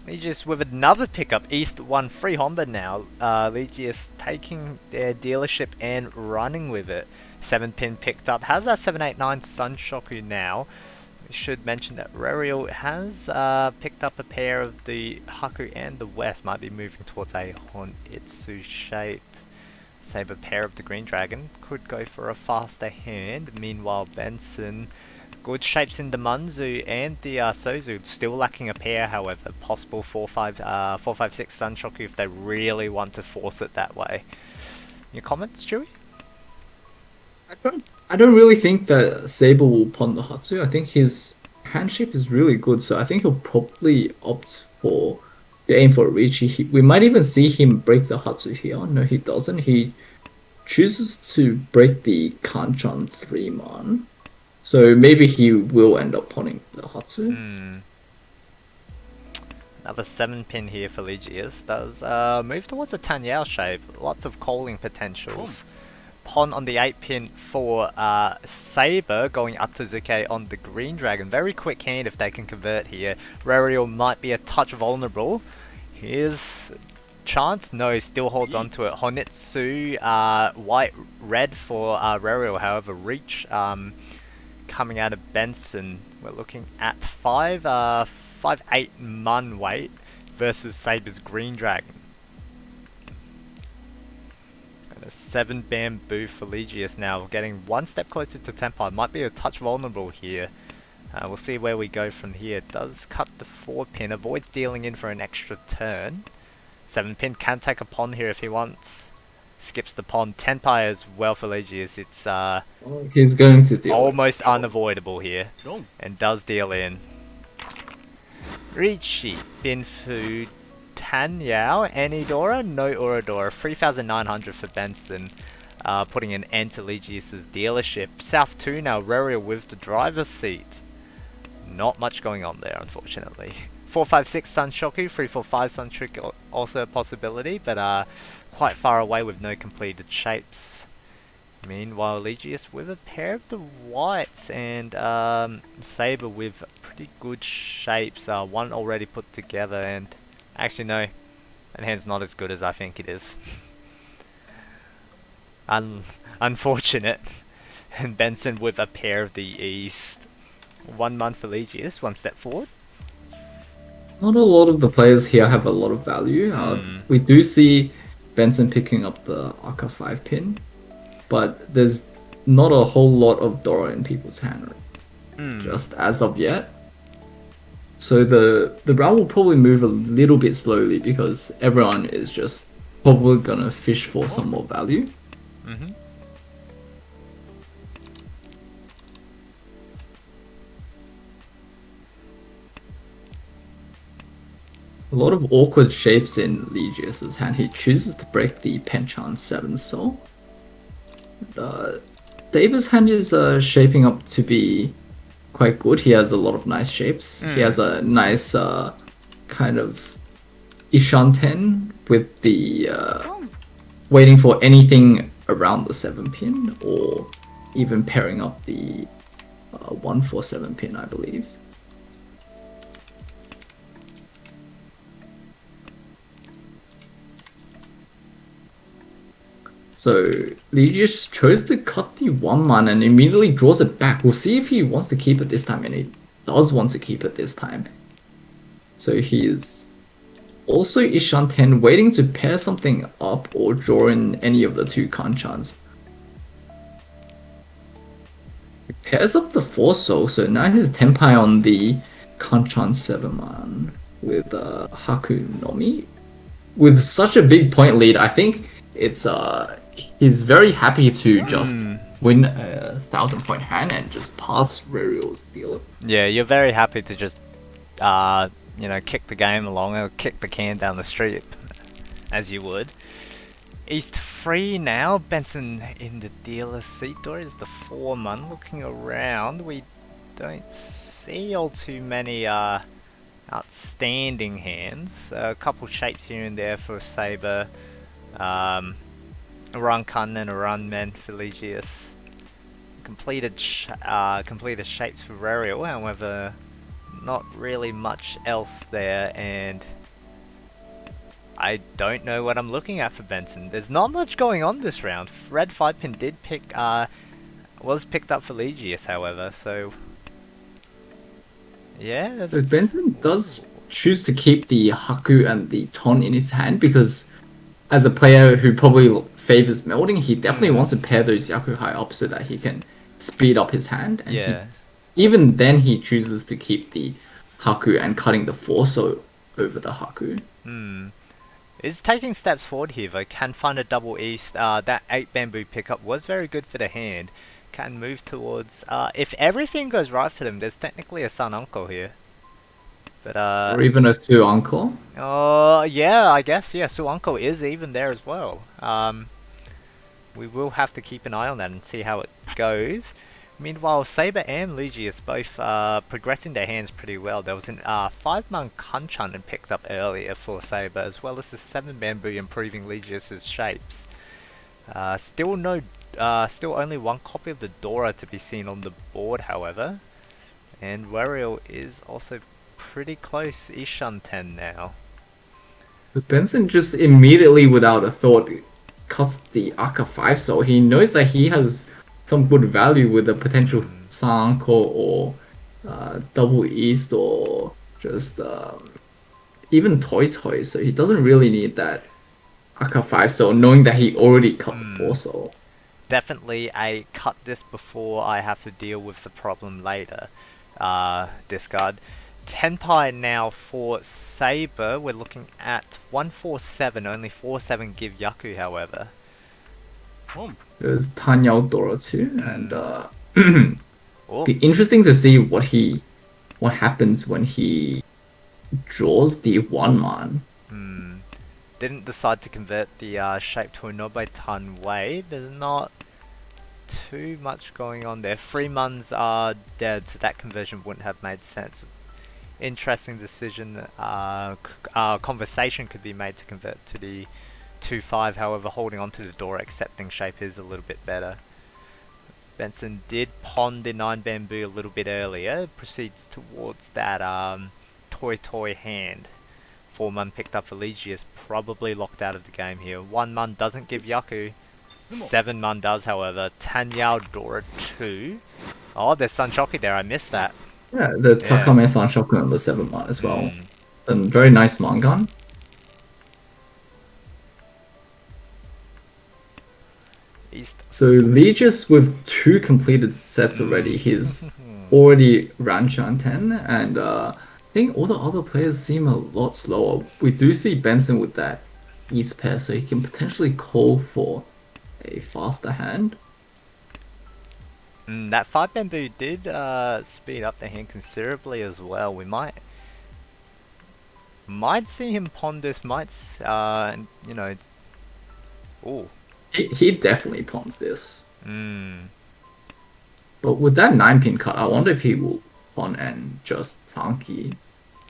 Legius with another pickup. East 1 free Honda now. Legius taking their dealership and running with it. 7-pin picked up. Has that 789 Sunshoku now. We should mention that Rariel has picked up a pair of the Haku and the West. Might be moving towards a Honitsu shape. Save a pair of the Green Dragon. Could go for a faster hand. Meanwhile, Benson, good shapes in the Manzu and the Sozu. Still lacking a pair, however. Possible 4-5-6 Sunshoku if they really want to force it that way. Your comments, Chewy? I don't really think that Saber will pawn the Hatsu. I think his hand shape is really good, so I think he'll probably opt for the aim for a reach. We might even see him break the Hatsu here. No, he doesn't. He chooses to break the Kanchan 3-man. So maybe he will end up pawning the Hatsu. Another 7-pin here for Legius. Does move towards a Tanyao shape. Lots of calling potentials. Pawn on the 8-pin for Saber, going up to Zuke on the Green Dragon. Very quick hand if they can convert here. Rariel might be a touch vulnerable. Here's chance. No, still holds on to it. Honitsu, white-red for Rariel, however. Reach coming out of Benson. We're looking at 5-8 man weight versus Saber's Green Dragon. And a 7 bamboo for Legius now, getting one step closer to Tempai. Might be a touch vulnerable here. We'll see where we go from here. Does cut the 4-pin, avoids dealing in for an extra turn. 7-pin can take a pawn here if he wants. Skips the pawn. Tenpai as well for Legius. It's He's going to deal almost unavoidable here. And does deal in. Richi, Binfu, Tanyao, Anidora, no Uradora. 3,900 for Benson. putting an end to Legius's dealership. South 2 now, Ruriel with the driver's seat. Not much going on there, unfortunately. 456 Sunshoku, 345 Suntrick also a possibility, but quite far away with no completed shapes. Meanwhile, Legius with a pair of the whites and Saber with pretty good shapes. One already put together, and actually no, that hand's not as good as I think it is. Unfortunate. And Benson with a pair of the East. 1 month for Legius, 1 step forward. Not a lot of the players here have a lot of value. We do see Benson picking up the Aka 5 pin, but there's not a whole lot of Dora in people's hand just as of yet. So the round will probably move a little bit slowly because everyone is just probably gonna fish for some more value. A lot of awkward shapes in Legius's hand. He chooses to break the Hanchans 7 soul. Saber's hand is shaping up to be quite good. He has a lot of nice shapes. He has a nice kind of Ishanten with the waiting for anything around the 7 pin, or even pairing up the 147 pin, I believe. So Legius chose to cut the 1-man and immediately draws it back. We'll see if he wants to keep it this time, and he does want to keep it this time. So he is also Ishanten, waiting to pair something up or draw in any of the 2 Hanchans. He pairs up the 4 soul, so now he's Tenpai on the Hanchan 7-man with Haku Nomi. With such a big point lead, I think it's he's very happy to just win a 1,000-point hand and just pass Ruriel's dealer. Yeah, you're very happy to just kick the game along, or kick the can down the street, as you would. East 3 now, Benson in the dealer seat. Dora is the 4-man. Looking around, we don't see all too many outstanding hands. A couple shapes here and there for Saber. A run Kun and a run men for Legius. Completed shapes for Ruriel, however, not really much else there, and I don't know what I'm looking at for Benson. There's not much going on this round. Red 5-pin was picked up for Legius, however, so yeah. So Benson does choose to keep the Haku and the Ton in his hand because, as a player who probably favors melding, he definitely wants to pair those Yaku high up so that he can speed up his hand. And even then, he chooses to keep the Haku and cutting the 4 so over the Haku. Is taking steps forward here though. Can find a double east. That 8 bamboo pickup was very good for the hand. Can move towards. If everything goes right for them, there's technically a Sun Uncle here. But or even a Su Uncle. Oh yeah, I guess Su Uncle is even there as well. We will have to keep an eye on that and see how it goes. Meanwhile, Saber and Legius both progressing their hands pretty well. There was an 5-man Hanchan picked up earlier for Saber, as well as the 7 bamboo improving Legius's shapes. Still only 1 copy of the Dora to be seen on the board, however. And Ruriel is also pretty close. Ishanten now. But Benson just immediately, without a thought, cuts the Aka 5 so he knows that he has some good value with a potential Sanko or double east or just even Toy Toy, so he doesn't really need that Aka 5 so knowing that he already cut the 4 so. Definitely a cut this before I have to deal with the problem later. Discard. Tenpai now for Saber. We're looking at 147, only 47 give Yaku, however. There's Tanyao Dora too, and be interesting to see what happens when he draws the 1-man. didn't decide to convert the shape to a Nobe-Tan way. There's not too much going on there. 3 Muns are dead, so that conversion wouldn't have made sense. Interesting decision. Conversation could be made to convert to the 2-5, however holding on to the door accepting shape is a little bit better. Benson did pond the 9 bamboo a little bit earlier, proceeds towards that toy hand. 4 Mun picked up Eligius, probably locked out of the game here. 1 Mun doesn't give Yaku. 7 Mun does, however. Tanyao Dora 2. Oh, there's Sunshoku there, I missed that. Yeah, the Takame Sanshoku on the 7 Mon as well. Very nice Mangan. So Legis with 2 completed sets already, he's already Ranchan 10, and I think all the other players seem a lot slower. We do see Benson with that East pair, so he can potentially call for a faster hand. That 5 bamboo did speed up the hand considerably as well. We might see him pond this, you know, ooh. He definitely pawns this. But with that 9-pin cut, I wonder if he will pawn and just Tanki,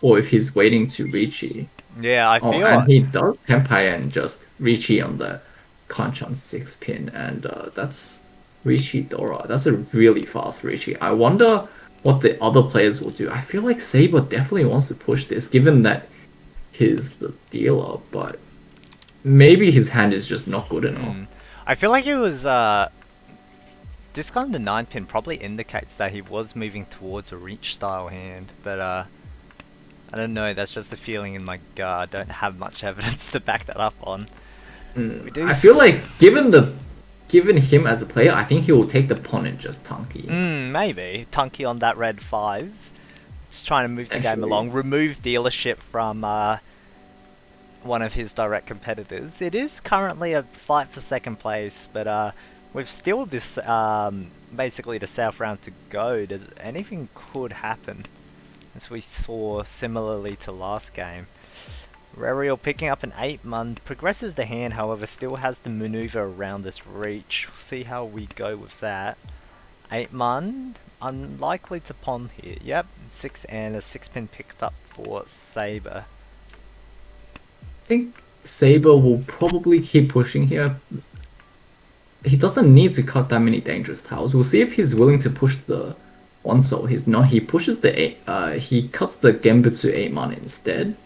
or if he's waiting to Ricci. Yeah, I feel. And he does Tempai and just Ricci on the Kanchan 6-pin, and that's Ricci Dora. That's a really fast Ricci. I wonder what the other players will do. I feel like Saber definitely wants to push this, given that he's the dealer, but maybe his hand is just not good enough. I feel like it was discarding the 9-pin probably indicates that he was moving towards a reach style hand, but I don't know, that's just a feeling in my gut. I don't have much evidence to back that up on. I feel like given him as a player, I think he will take the pawn and just Tanki. Maybe. Tanki on that red 5. Just trying to move the game along. Remove dealership from one of his direct competitors. It is currently a fight for second place, but with still this basically the south round to go, anything could happen, as we saw similarly to last game. Reriel picking up an 8 Mun, progresses the hand, however still has to maneuver around this reach. We'll see how we go with that. 8 Mun, unlikely to pawn here. Yep, 6 and a 6-pin picked up for Saber. I think Saber will probably keep pushing here. He doesn't need to cut that many dangerous tiles. We'll see if he's willing to push the Onso. He's not. He pushes the he cuts the Genbutsu 8 Mun instead.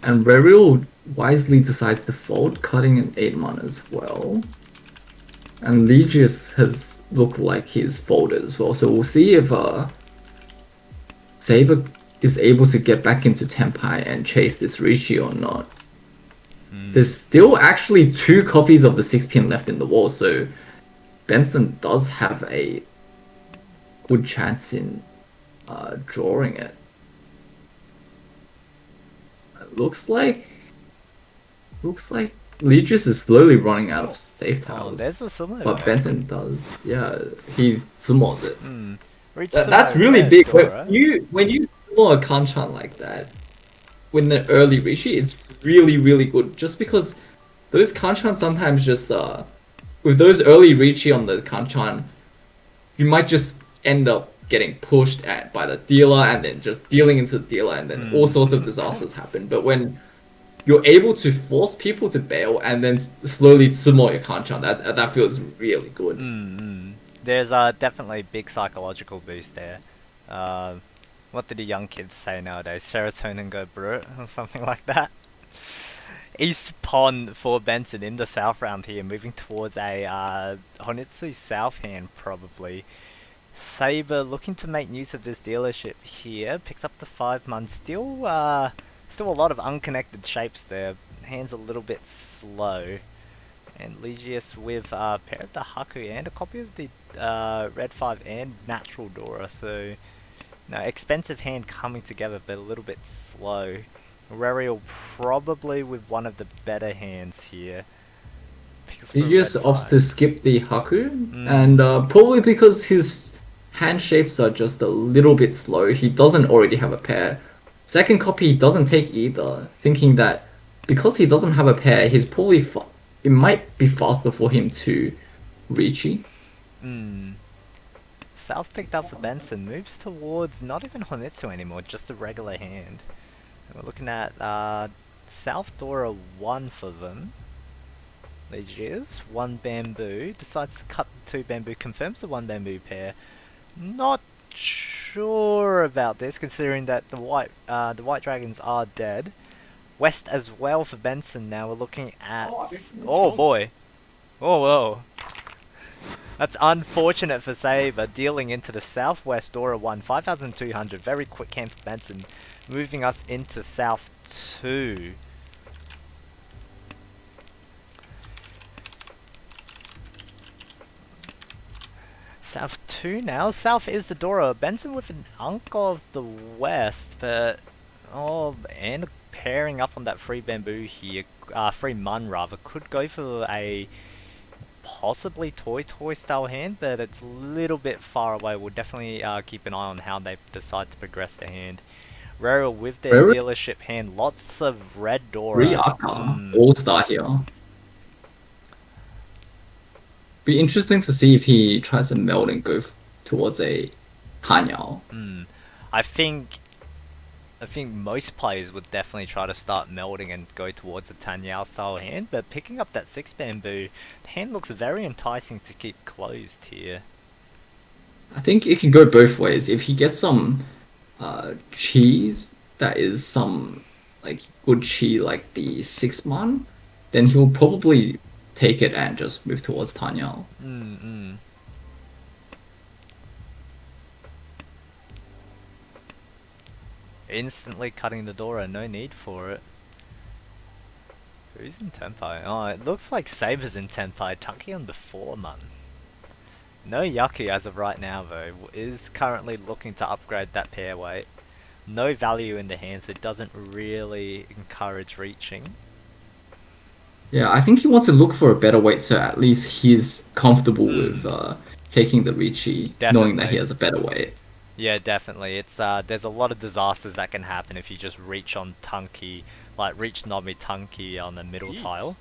And Reriel wisely decides to fold, cutting an 8 Mun as well. And Legius has looked like he's folded as well. So we'll see if Saber is able to get back into Tempai and chase this Ricci or not. There's still actually 2 copies of the 6-pin left in the wall, so Benson does have a good chance in drawing it. Looks like Legis is slowly running out of safe tiles. There's a sumo. But Benson does, yeah. He sumos it. That's really big. When you sumo a Kanchan like that, with an early Rishi, it's really, really good. Just because those Kanchans sometimes just with those early Rishi on the Kanchan, you might just end up getting pushed at by the dealer and then just dealing into the dealer, and then all sorts of disasters happen. But when you're able to force people to bail and then slowly sumo your Kanchan, that feels really good. There's definitely a big psychological boost there. What do the young kids say nowadays? Serotonin go brute or something like that. East Pond for Benson in the south round here, moving towards a Honitsu south hand probably. Saber looking to make use of this dealership here, picks up the 5 Mun. Still a lot of unconnected shapes there. Hand's a little bit slow. And Legius with a pair of the Haku and a copy of the red 5 and natural Dora. So, no, expensive hand coming together, but a little bit slow. Rariel probably with one of the better hands here. Picks He for just red opts to five. skip the Haku, and probably because his hand shapes are just a little bit slow, he doesn't already have a pair. Second copy he doesn't take either, thinking that because he doesn't have a pair, he's probably it might be faster for him to Ricci. South picked up for Benson, moves towards not even Honitsu anymore, just a regular hand. And we're looking at South Dora 1 for them. Legius, 1 bamboo, decides to cut the 2 bamboo, confirms the 1 bamboo pair. Not sure about this, considering that the white dragons are dead. West as well for Benson now. We're looking at... Oh boy! Oh whoa! That's unfortunate for Saber, dealing into the southwest Dora 1, 5,200. Very quick hand for Benson, moving us into South 2. South 2 now. South is the Dora. Benson with an Uncle of the West, but... Oh, and pairing up on that free bamboo here, free mun rather, could go for a possibly toy style hand, but it's a little bit far away. We'll definitely keep an eye on how they decide to progress the hand. Rare with their dealership hand, lots of red Dora. Riaka, all-star here. Be interesting to see if he tries to meld and go towards a Tanyao. I think most players would definitely try to start melding and go towards a Tanyao style hand, but picking up that 6 bamboo, the hand looks very enticing to keep closed here. I think it can go both ways. If he gets some cheese that is some like good cheese like the 6 man, then he'll probably take it and just move towards Tanyao. Instantly cutting the Dora, no need for it. Who's in Tenpai? Oh, it looks like Saber's in Tenpai. Tunky on the 4 man. No Yaku as of right now though, is currently looking to upgrade that pair weight. No value in the hand, so it doesn't really encourage reaching. Yeah, I think he wants to look for a better weight, so at least he's comfortable with taking the Ricci, knowing that he has a better weight. Yeah, definitely. It's there's a lot of disasters that can happen if you just reach on Tunky, like reach Nomi Tunky on the middle tile.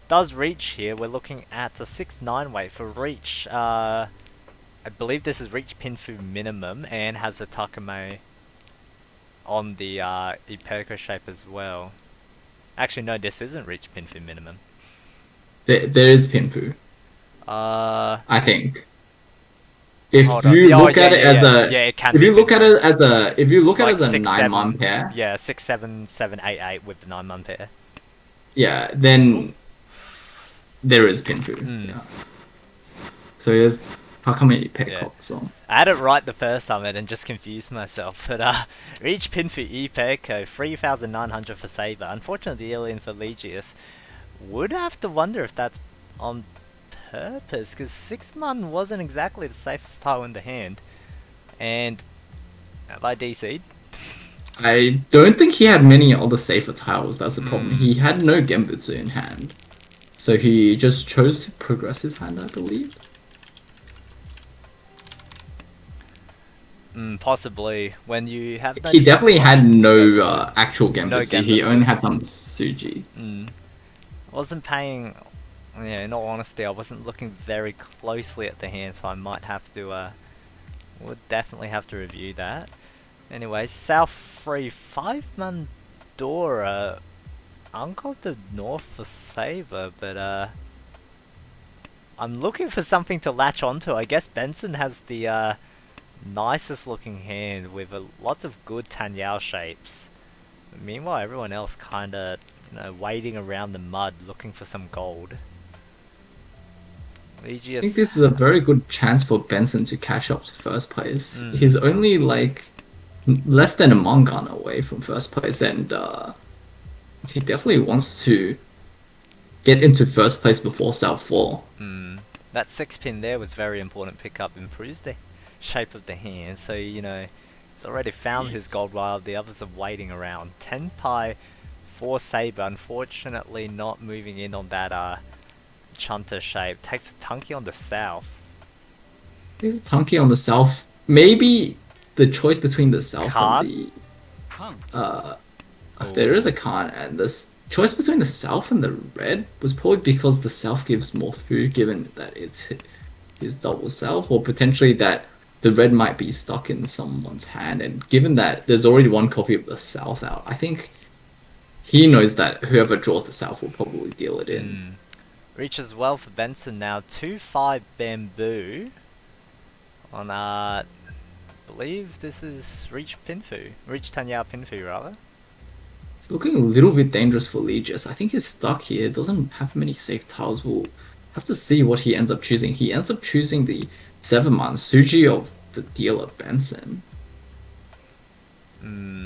Does reach here. We're looking at a 6-9 weight for reach. I believe this is reach Pinfu minimum and has a Takame on the Iperko shape as well. Actually, no, this isn't reach Pinfu minimum. There is Pinfu. I think. If you look at it as a 9-man pair. Yeah, 6, 7, 7, 8, 8 with the 9-man pair. Yeah, then there is Pinfu. Yeah. So here's Takame Iperko as well. I had it right the first time and then just confused myself. But reach Pinfu Iperko, 3,900 for Saber. Unfortunately, the alien for Legius. Would have to wonder if that's on purpose, because 6-man wasn't exactly the safest tile in the hand. And have I DC'd? I don't think he had many other safer tiles, that's the problem. He had no Genbutsu in hand. So he just chose to progress his hand, I believe. Possibly. When you have no he definitely had no actual Genbutsu, he only had some Suji. Wasn't paying... Yeah, in all honesty, I wasn't looking very closely at the hand, so I might have to, would definitely have to review that. Anyway, South 3, 5-man Dora, Uncle of the North for Saber, but, I'm looking for something to latch onto. I guess Benson has the, nicest looking hand with lots of good Tanyao shapes. Meanwhile, everyone else kinda, you know, wading around the mud looking for some gold. I think this is a very good chance for Benson to catch up to first place. He's only like less than a Mongan away from first place, and he definitely wants to get into first place before South 4. That 6 pin there was very important pickup, improves the shape of the hand, so you know, He's already found his gold while the others are waiting around. Tenpai for Saber, unfortunately not moving in on that Chunter shape. Takes a Tunky on the south. There's a Tunky on the south. Maybe the choice between the south Khan? and the カン there is a Khan, and this choice between the south and the red was probably because the south gives more food, given that it's his double south, or potentially that the red might be stuck in someone's hand. And given that there's already one copy of the south out, I think he knows that whoever draws the south will probably deal it in. Reaches well for Benson now. 2-5 Bamboo on believe this is Reach Tanyao Pinfu rather. It's looking a little bit dangerous for Legis. I think he's stuck here. Doesn't have many safe tiles. We'll have to see what he ends up choosing. He ends up choosing the 7-man Suji of the dealer Benson.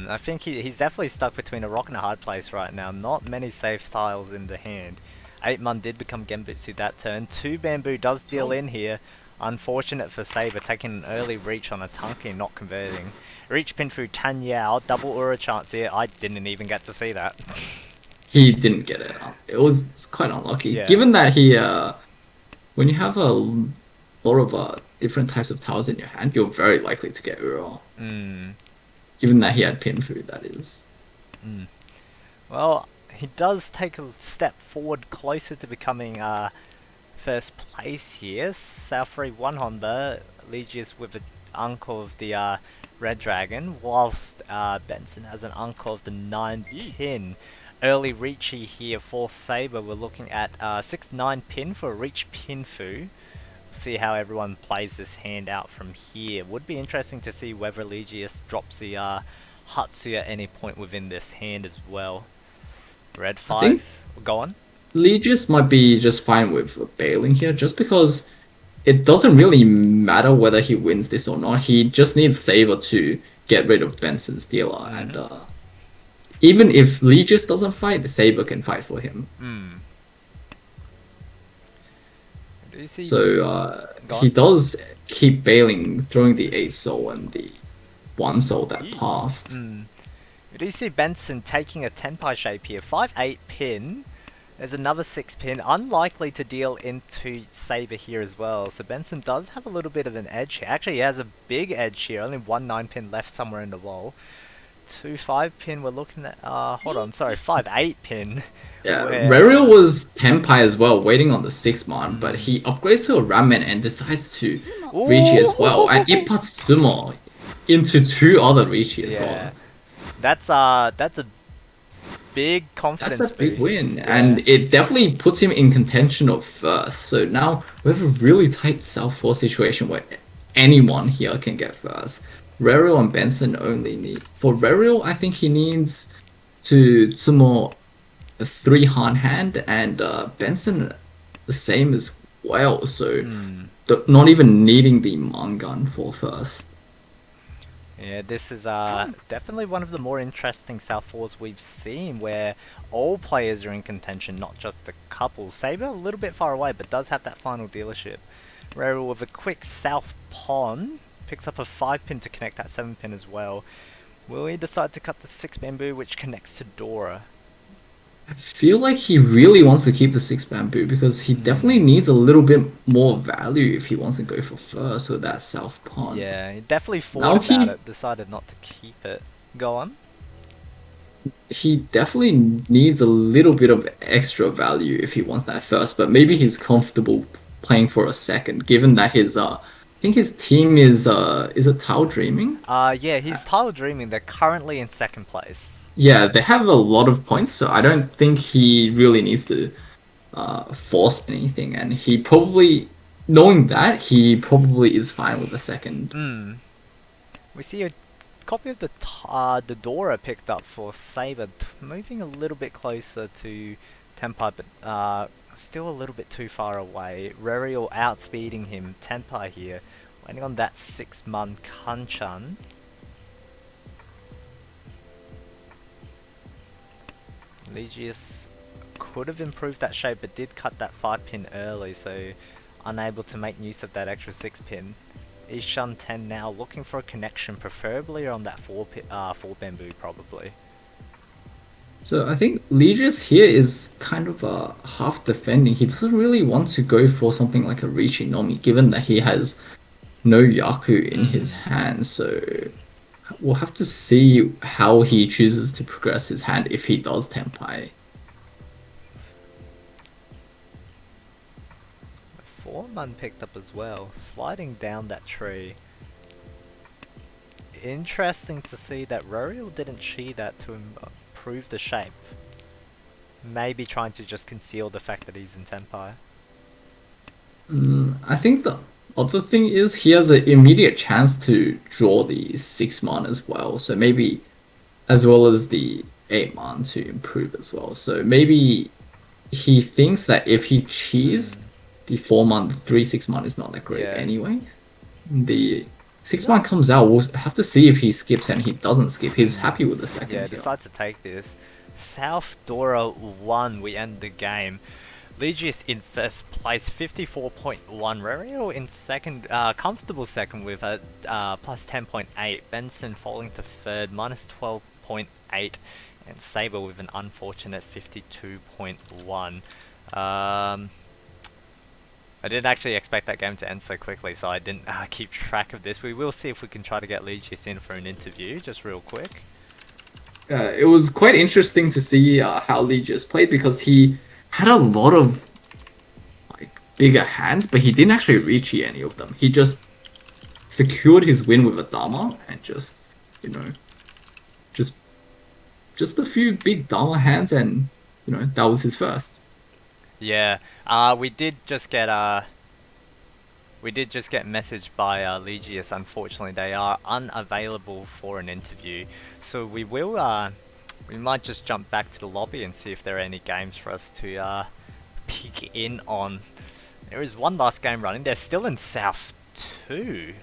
I think he's definitely stuck between a rock and a hard place right now. Not many safe tiles in the hand. 8-man did become Genbutsu that turn. 2 Bamboo does deal in here. Unfortunate for Saber, taking an early reach on a Tunky, not converting. Reach Pinfu Tanyao, double Ura chance here. I didn't even get to see that. He didn't get it. It's quite unlucky. Yeah. Given that he, when you have a lot of different types of tiles in your hand, you're very likely to get Ura. Given that he had Pinfu, that is. Well, he does take a step forward closer to becoming first place here. Southbury 1 Honda, Legius with an uncle of the Red Dragon, whilst Benson has an uncle of the 9 pin. Early Reachy here for Saber. We're looking at 6-9 pin for Reach Pinfu. See how everyone plays this hand out from here. Would be interesting to see whether Legius drops the Hatsu at any point within this hand as well. Red 5, go on. Legis might be just fine with bailing here, just because it doesn't really matter whether he wins this or not. He just needs Saber to get rid of Benson's dealer, and even if Legis doesn't fight, Saber can fight for him. So he does keep bailing, throwing the 8 soul and the 1 soul that passed. You do see Benson taking a Tenpai shape here. 5-8 pin. There's another 6 pin. Unlikely to deal into Saber here as well. So Benson does have a little bit of an edge here. Actually, he has a big edge here. Only 1 9 pin left somewhere in the wall. 2 5 pin. We're looking at... hold on. Sorry. 5-8 pin. Yeah, where... Rariel was Tenpai as well, waiting on the 6-man, but he upgrades to a Ramen and decides to Richi as well. And it puts Sumo into 2 other Richi as well. That's a big confidence That's a big boost. win, and it definitely puts him in contention of first. So now we have a really tight South 4 situation where anyone here can get first. Rariel and Benson only need... For Rariel, I think he needs to sumo a 3 Han hand, and Benson the same as well. So not even needing the Mangun for first. Yeah, this is definitely one of the more interesting South 4s we've seen, where all players are in contention, not just a couple. Saber a little bit far away, but does have that final dealership. Rariel with a quick South Pon, picks up a 5 pin to connect that 7 pin as well. Will he decide to cut the 6 bamboo, which connects to Dora? I feel like he really wants to keep the 6 bamboo because he definitely needs a little bit more value if he wants to go for first with that South Pond. Yeah, he definitely thought about it, decided not to keep it. Go on. He definitely needs a little bit of extra value if he wants that first, but maybe he's comfortable playing for a second, given that his I think his team is it Tao Dreaming? Yeah, he's Tile Dreaming. They're currently in 2nd place. Yeah, they have a lot of points, so I don't think he really needs to force anything, and he probably, knowing that, he probably is fine with the second. We see a copy of the Dora picked up for Saber, moving a little bit closer to Tenpai, but still a little bit too far away. Rariel outspeeding him. Tenpai here, waiting on that 6-man Hanchan. Legius could have improved that shape, but did cut that 5 pin early, so unable to make use of that extra 6 pin. Ishan 10 now looking for a connection, preferably on that 4 bamboo probably. So I think Legis here is kind of half defending. He doesn't really want to go for something like a Riichi Nomi, given that he has no Yaku in his hand. So we'll have to see how he chooses to progress his hand if he does Tenpai. 4-man picked up as well, sliding down that tree. Interesting to see that Roriel didn't chi that to improve the shape. Maybe trying to just conceal the fact that he's in Tenpai. I think the other thing is he has an immediate chance to draw the 6-man as well. So maybe as well as the 8-man to improve as well. So maybe he thinks that if he cheese the 4-man, the 3-6-man is not that great Yeah. anyway. The 6-man comes out, we'll have to see if he skips, and he doesn't skip. He's happy with the second. Yeah, here. decides to take this. South Dora 1, we end the game. Legius in first place, 54.1. Roriel in second, comfortable second with a plus 10.8. Benson falling to third, minus 12.8. And Saber with an unfortunate 52.1. I didn't actually expect that game to end so quickly, so I didn't keep track of this. We will see if we can try to get Legius in for an interview, just real quick. It was quite interesting to see how Lee just played because he had a lot of like bigger hands, but he didn't actually reach any of them. He just secured his win with a Dharma and just, you know, just a few big Dharma hands, and you know that was his first. Yeah, we did just get messaged by Legius. Unfortunately, they are unavailable for an interview, so we will we might just jump back to the lobby and see if there are any games for us to peek in on. There is one last game running. They're still in South 2.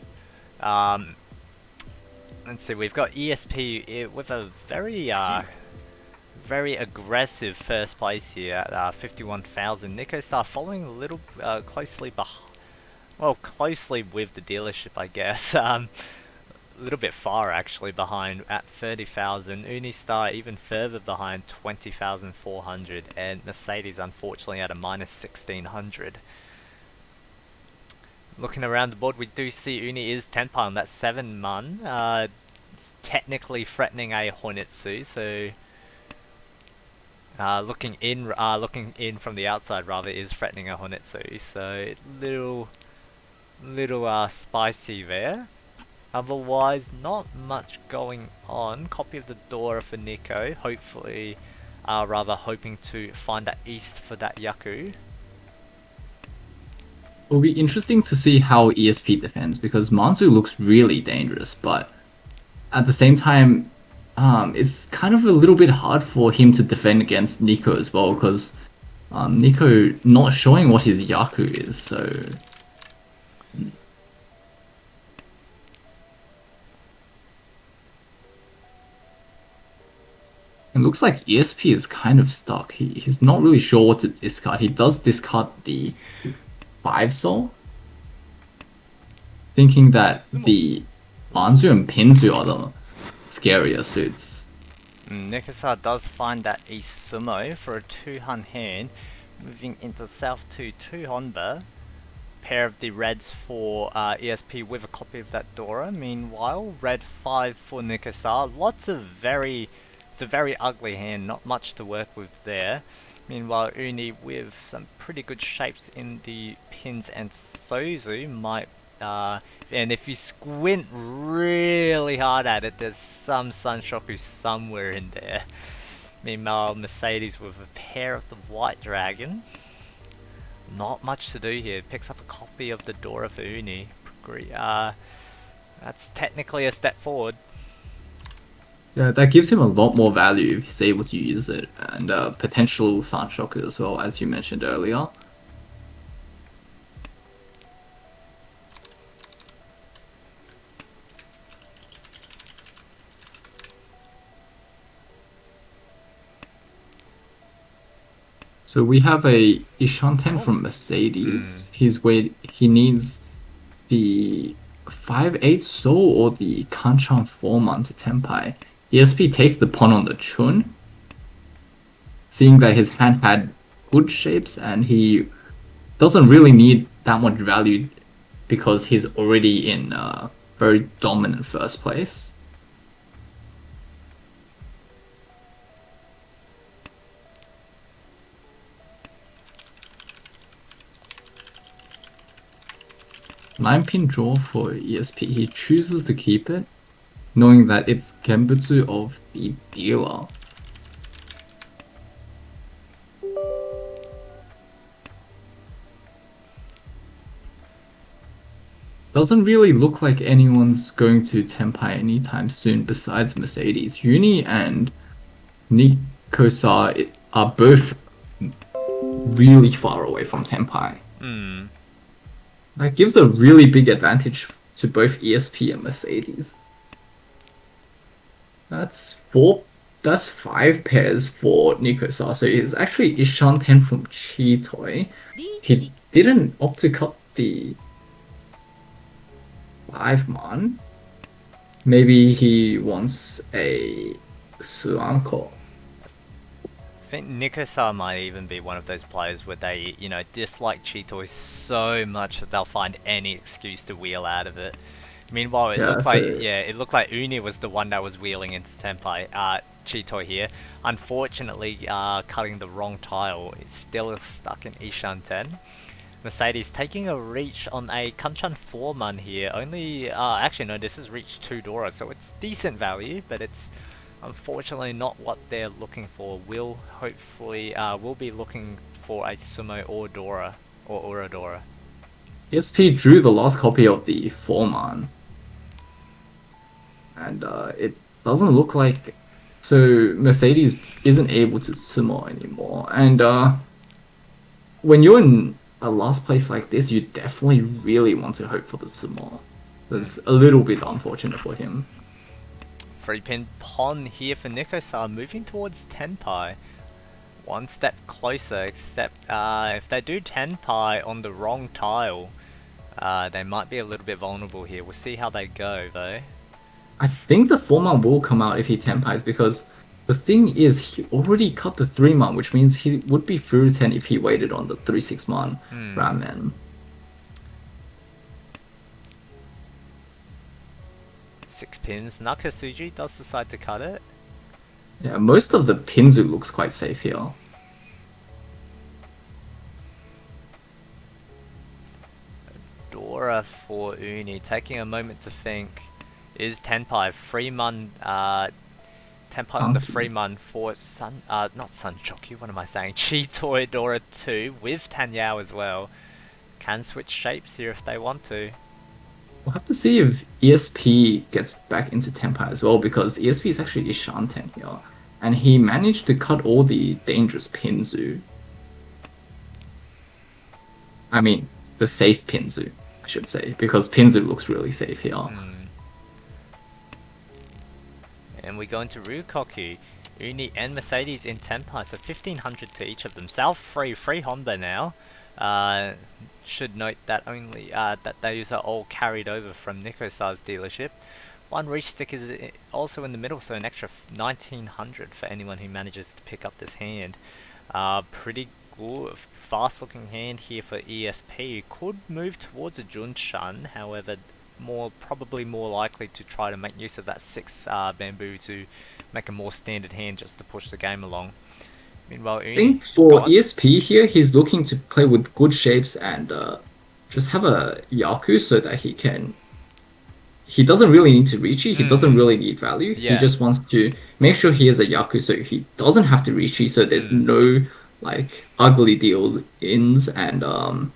Let's see. We've got ESP with a very aggressive first place here at 51,000. Nico Star following a little closely behind. Well, closely with the dealership, I guess. A little bit far actually behind at 30,000. Unistar even further behind, 20,400, and Mercedes unfortunately at a minus 1,600. Looking around the board, we do see Uni is Tenpai on that 7-man. It's technically threatening a Hornetsu, so looking in from the outside rather is threatening a Honetsu, so little spicy there. Otherwise, not much going on. Copy of the Dora for Nico. Hopefully, rather hoping to find that east for that Yaku. It'll be interesting to see how ESP defends because Mansu looks really dangerous, but at the same time, it's kind of a little bit hard for him to defend against Nico as well because Nico not showing what his Yaku is, so. It looks like ESP is kind of stuck. He's not really sure what to discard. He does discard the 5 soul, thinking that the Anzu and Pinzu are the scarier suits. Nikasa does find that Isumo for a 2-hun hand, moving into South 2 Honda. Pair of the reds for ESP with a copy of that Dora. Meanwhile, red 5 for Nikasa. Lots of it's a very ugly hand, not much to work with there. Meanwhile, Uni with some pretty good shapes in the pins, and Sozu might, and if you squint really hard at it, there's some Sunshoku somewhere in there. Meanwhile, Mercedes with a pair of the White Dragon. Not much to do here. Picks up a copy of the Dora for Uni. That's technically a step forward. Yeah, that gives him a lot more value if he's able to use it, and potential Sunshoku as well, as you mentioned earlier. So we have a Ishanten from Mercedes. He needs the 5/8 Soul or the Kanchan Foreman to Tenpai. ESP takes the pawn on the Chun, seeing that his hand had good shapes and he doesn't really need that much value because he's already in very dominant first place. Nine-pin draw for ESP. He chooses to keep it, knowing that it's Genbutsu of the dealer. Doesn't really look like anyone's going to Tenpai anytime soon besides Mercedes. Uni and Nikosa are both really far away from Tenpai. That gives a really big advantage to both ESP and Mercedes. That's 5 pairs for Nikosa. So it's actually Ishan 10 from Chitoy. He didn't opt to cut the 5-man. Maybe he wants a Suanko. I think Nikosa might even be one of those players where they, you know, dislike Cheetoy so much that they'll find any excuse to wheel out of it. Meanwhile, it looked like Uni was the one that was wheeling into Tenpai, Cheetoy here. Unfortunately, cutting the wrong tile, it's still stuck in Ishan 10. Mercedes taking a reach on a Kanchan 4-man here. Only, actually no, this is reach 2 Dora, so it's decent value, but it's unfortunately not what they're looking for. We'll be looking for a Sumo or Dora, or Uradora. ESP drew the last copy of the 4-man. And it doesn't look like... So Mercedes isn't able to sumo anymore. And when you're in a last place like this, you definitely really want to hope for the sumo. That's a little bit unfortunate for him. 3-pin pawn here for Nikosa, moving towards Tenpai. One step closer, except if they do Tenpai on the wrong tile, they might be a little bit vulnerable here. We'll see how they go though. I think the 4-man will come out if he Tenpais, because the thing is, he already cut the 3-man, which means he would be through 10 if he waited on the 3/6-man Ramen. 6 pins. Nakasuji does decide to cut it. Yeah, most of the Pinzu looks quite safe here. Dora for Uni, taking a moment to think. Is Tenpai Freeman Tenpai on the Freeman for not Sunchoku, what am I saying? Cheetoy Dora 2 with Tanyao as well. Can switch shapes here if they want to. We'll have to see if ESP gets back into Tenpai as well, because ESP is actually Ishan 10 here. And he managed to cut all the dangerous Pinzu. I mean, the safe Pinzu, I should say, because Pinzu looks really safe here. And we go into Ryukoku, Uni and Mercedes in Tenpai, so 1500 to each of them. South free Honda now. Should note that only that those are all carried over from Nikosa's dealership. One reach stick is also in the middle, so an extra 1900 for anyone who manages to pick up this hand. Pretty good, fast looking hand here for ESP. Could move towards a Junshan, however, probably more likely to try to make use of that 6 bamboo to make a more standard hand just to push the game along. Meanwhile, I think for ESP here, he's looking to play with good shapes and just have a Yaku so that he can... He doesn't really need to Richi, he doesn't really need value. Yeah. He just wants to make sure he has a Yaku so he doesn't have to Richi, so there's no like ugly deal-ins, and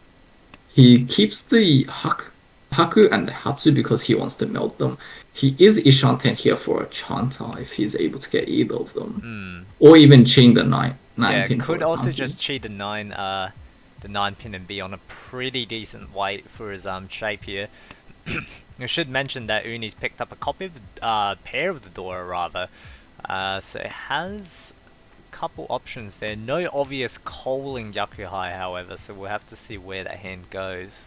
he keeps the Haku and the Hatsu because he wants to melt them. He is Ishan 10 here for a Chanta if he's able to get either of them. Or even Ching the 9 pin. Could also just cheat the 9 pin and be on a pretty decent weight for his shape here. I should mention that Uni's picked up a copy of the pair of the Dora rather. So it has a couple options there. No obvious calling Yakuhai however, so we'll have to see where that hand goes.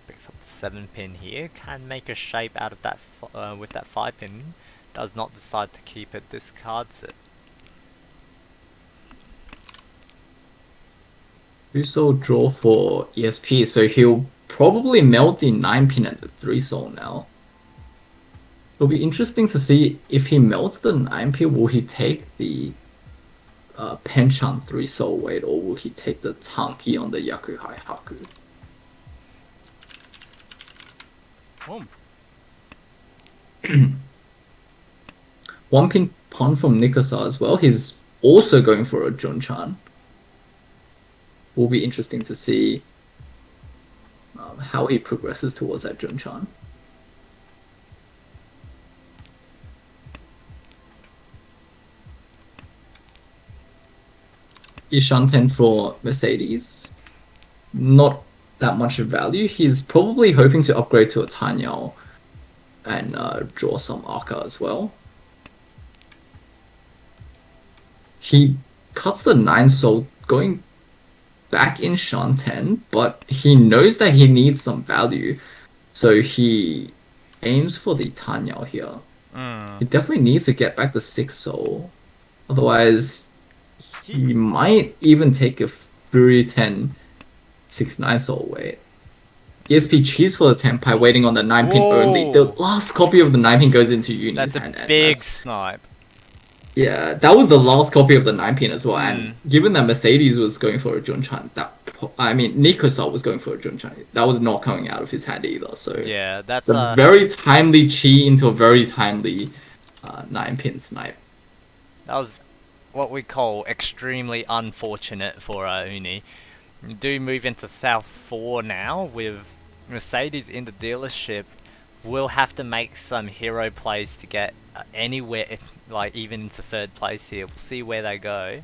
But picks up the 7 pin here. Can make a shape out of that with that 5 pin. Does not decide to keep it. Discards it. Two-soul draw for ESP, so he'll probably melt the 9 pin and the 3-soul now. It'll be interesting to see if he melts the 9 pin, will he take the Penchan 3-soul weight, or will he take the Tanki on the Yakuhai Haku? Home. 1 pin pun from Nikasa as well. He's also going for a Junchan. Will be interesting to see how he progresses towards that Junchan. Ishanten for Mercedes. Not that much of value. He's probably hoping to upgrade to a Tanyao and draw some Aka as well. He cuts the 9 soul going back in Shanten, but he knows that he needs some value, so he aims for the Tanyao here. He definitely needs to get back the 6 soul, otherwise he might even take a Fury 10 6-9 soul weight. ESP cheese for the Tenpai, waiting on the 9 pin only. The last copy of the 9 pin goes into Uni's That's hand. a big snipe. Yeah, that was the last copy of the 9 pin as well. And given that Mercedes was going for a Junchan, Nikosa was going for a Junchan. That was not coming out of his hand either. So yeah, that's a very timely chi into a very timely 9 pin snipe. That was what we call extremely unfortunate for Uni. We do move into South 4 now with Mercedes in the dealership. We'll have to make some hero plays to get anywhere, like even into 3rd place here. We'll see where they go.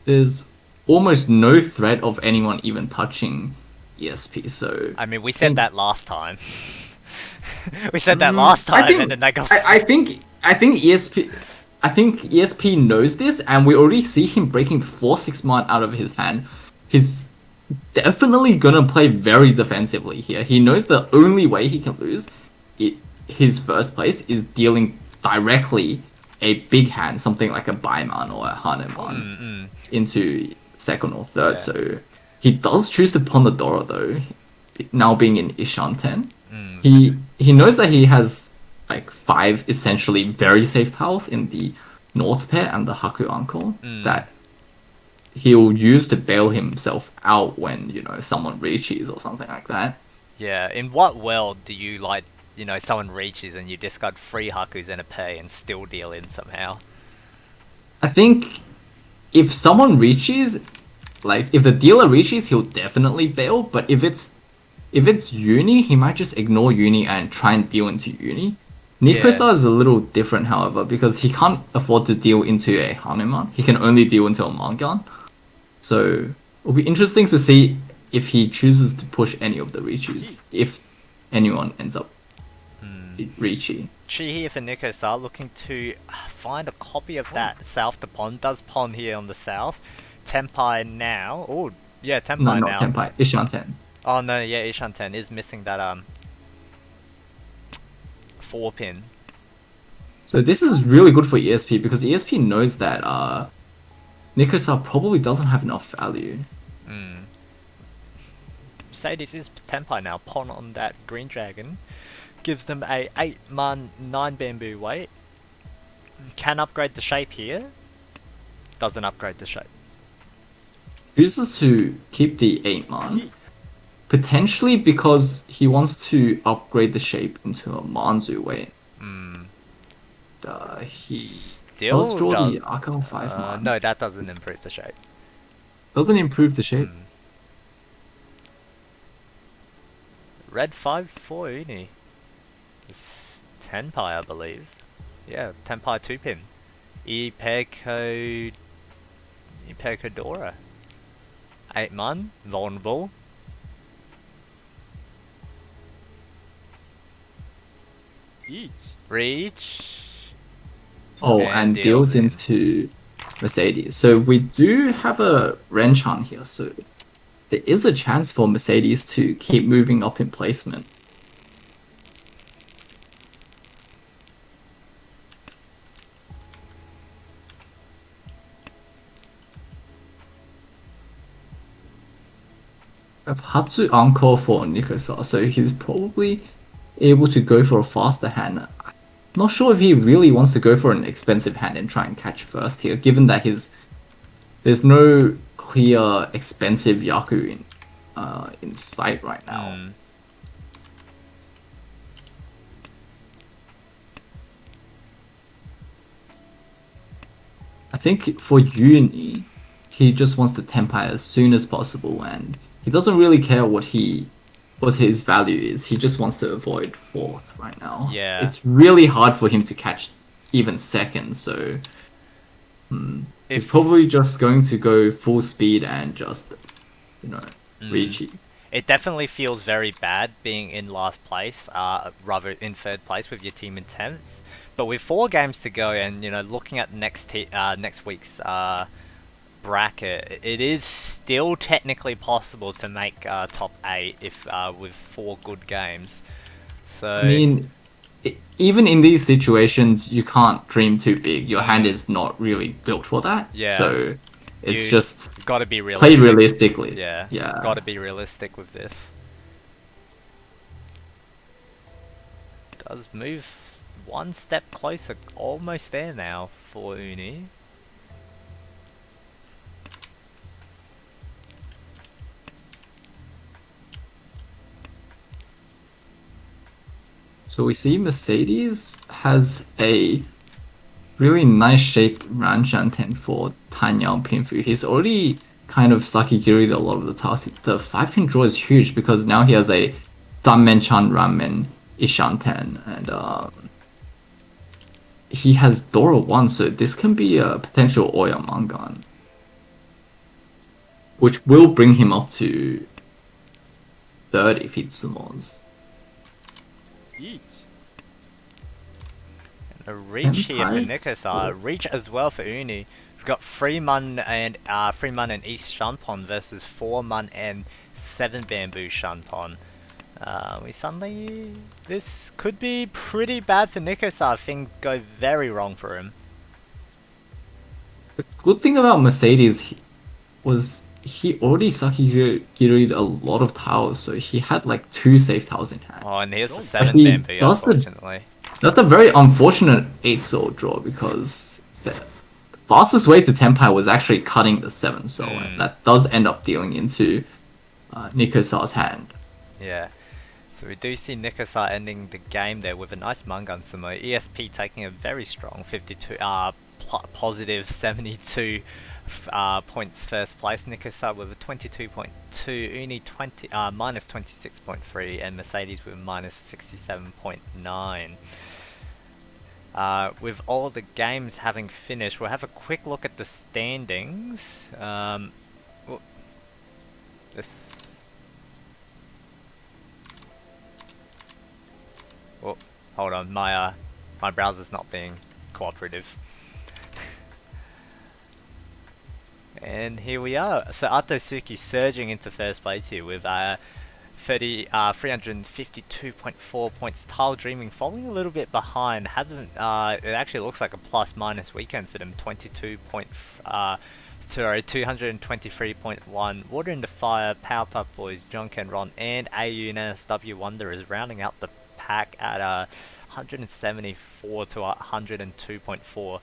There's almost no threat of anyone even touching ESP, so... I mean, we said that last time. We said that last time, and then they got... I think ESP knows this, and we already see him breaking the 4-6 man out of his hand. He's definitely gonna play very defensively here. He knows the only way he can lose his 1st place is dealing directly a big hand, something like a Baiman or a Hanuman, into 2nd or 3rd. So he does choose to pawn the Dora though, now being in Ishanten. He knows that he has like 5 essentially very safe tiles in the North pair and the Haku Uncle that he'll use to bail himself out when, you know, someone reaches or something like that. Yeah, in what world do you, like, you know, someone reaches and you discard 3 Hakus and a pay and still deal in somehow? I think if someone reaches, like, if the dealer reaches, he'll definitely bail, but if it's Uni, he might just ignore Uni and try and deal into Uni. Nikosa is a little different, however, because he can't afford to deal into a Hanuman. He can only deal into a Mangan. So it'll be interesting to see if he chooses to push any of the reaches, if anyone ends up reaching. Chi here for Nikosa, looking to find a copy of that south to pond. Does pond here on the south. Tenpai now. Oh, yeah, Tenpai No, now. not Tenpai. Ishanten. Oh no, yeah, Ishanten is missing that 4 pin. So this is really good for ESP because ESP knows that Nikosa probably doesn't have enough value. Mercedes is Tenpai now. Pawn on that green dragon. Gives them a 8-man 9 bamboo weight. Can upgrade the shape here. Doesn't upgrade the shape. Chooses to keep the 8-man. Potentially because he wants to upgrade the shape into a Manzu weight. He Still does draw the Akko 5-man. No, that doesn't improve the shape. Doesn't improve the shape. Red 5 for Uni. It's Tenpai, I believe. Yeah, Tenpai 2 pin. Ipeko Dora. 8-man, vulnerable. Reach. Oh, and deals into Mercedes. So we do have a Renchan here, so there is a chance for Mercedes to keep moving up in placement. Hatsu Encore for Nikosa, so he's probably able to go for a faster hand. Not sure if he really wants to go for an expensive hand and try and catch first here, given that there's no clear expensive Yaku in sight right now. I think for Uni, he just wants to tempai as soon as possible, and he doesn't really care what his value is. He just wants to avoid fourth right now. Yeah. It's really hard for him to catch even second, so he's probably just going to go full speed and just, reach it. It definitely feels very bad being in last place, rather in third place with your team in 10th. But with 4 games to go, and looking at next week's bracket, it is still technically possible to make top 8 if with 4 good games. So I mean, even in these situations, you can't dream too big. Your hand is not really built for that. Yeah. So it's You just gotta be realistic. play realistically. Yeah. Yeah. Gotta be realistic with this. Does move one step closer, almost there now for Uni. So we see Mercedes has a really nice shaped Ranchan 10 for Tanyao Pinfu. He's already kind of Sakigiri'd a lot of the tasks. The 5-pin draw is huge because now he has a Zanmen-chan Ramen Ishan 10, and he has Dora 1, so this can be a potential Oya Mangan, which will bring him up to 3rd if he sumos. Eat. A reach here for Empire. Nikosa. Reach as well for Uni. We've got 3 Mun and East Shanpon versus 4 Mun and 7 Bamboo Shanpon. This could be pretty bad for Nikosa if things go very wrong for him. The good thing about Mercedes was he already Sakigiri'd a lot of tiles, so he had like 2 safe tiles in hand. Oh, and here's the 7 he Bamboo, does the- unfortunately. That's a very unfortunate 8 soul draw because the fastest way to Tenpai was actually cutting the 7 soul, and that does end up dealing into Nikosa's hand. Yeah. So we do see Nikosa ending the game there with a nice Mungun sumo. ESP taking a very strong 52, positive 72 points first place. Nikosa with a 22.2, Uni 20, minus 26.3, and Mercedes with minus 67.9. With all the games having finished, we'll have a quick look at the standings. Oh, hold on, my browser's not being cooperative. And here we are. So Atosuki surging into first place here with 352.4 points. Tile Dreaming falling a little bit behind. It actually looks like a plus-minus weekend for them. 223.1. Water in the Fire, Powerpuff Boys, Junk and Ron, and AU and NSW Wanderers rounding out the pack at 174 to 102.4.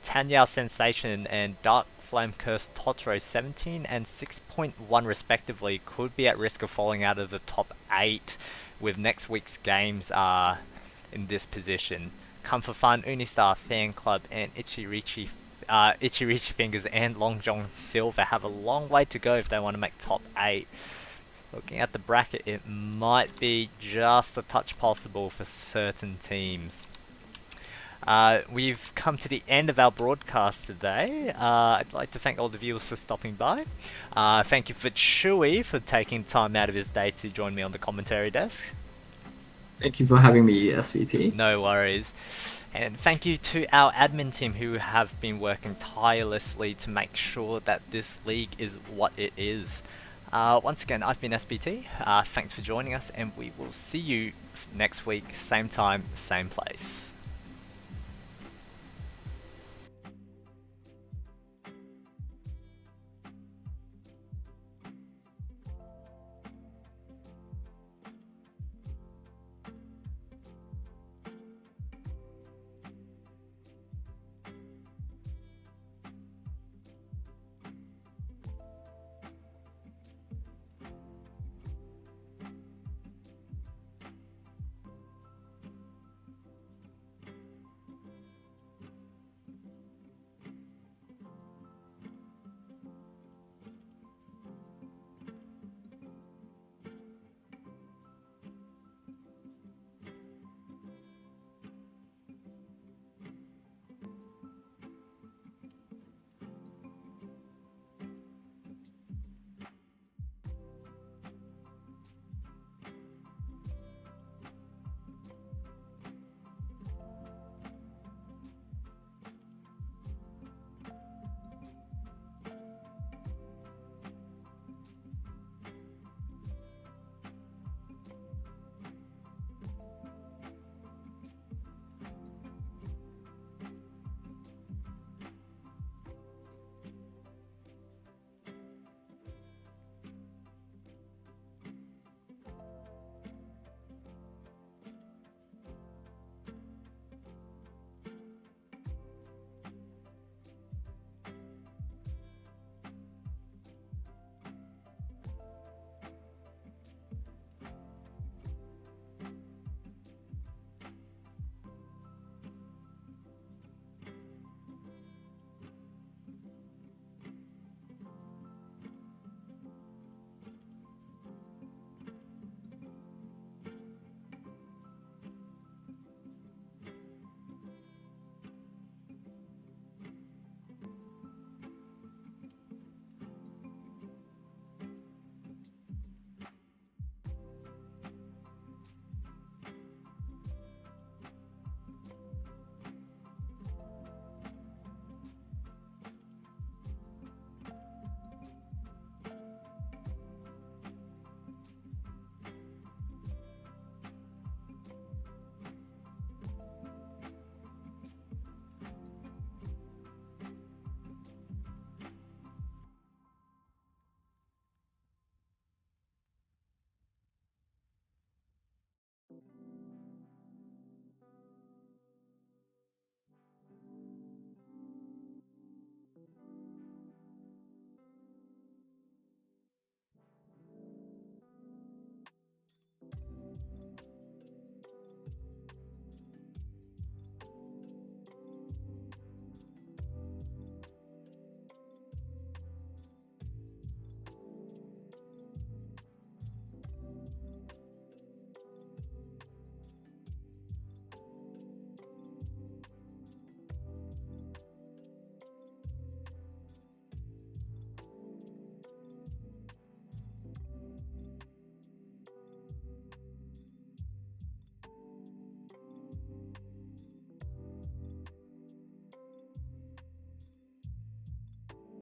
Tanyao Sensation and Dark Flame Curse Totoro 17 and 6.1 respectively could be at risk of falling out of the top 8 with next week's games in this position. Come for Fun, Unistar Fan Club, and Ichirichi Fingers and Long John Silver have a long way to go if they want to make top 8. Looking at the bracket, it might be just a touch possible for certain teams. We've come to the end of our broadcast today. I'd like to thank all the viewers for stopping by. Thank you for Chewy for taking time out of his day to join me on the commentary desk. Thank you for having me, SVT. No worries. And thank you to our admin team who have been working tirelessly to make sure that this league is what it is. Once again, I've been SBT. Thanks for joining us, and we will see you next week, same time, same place.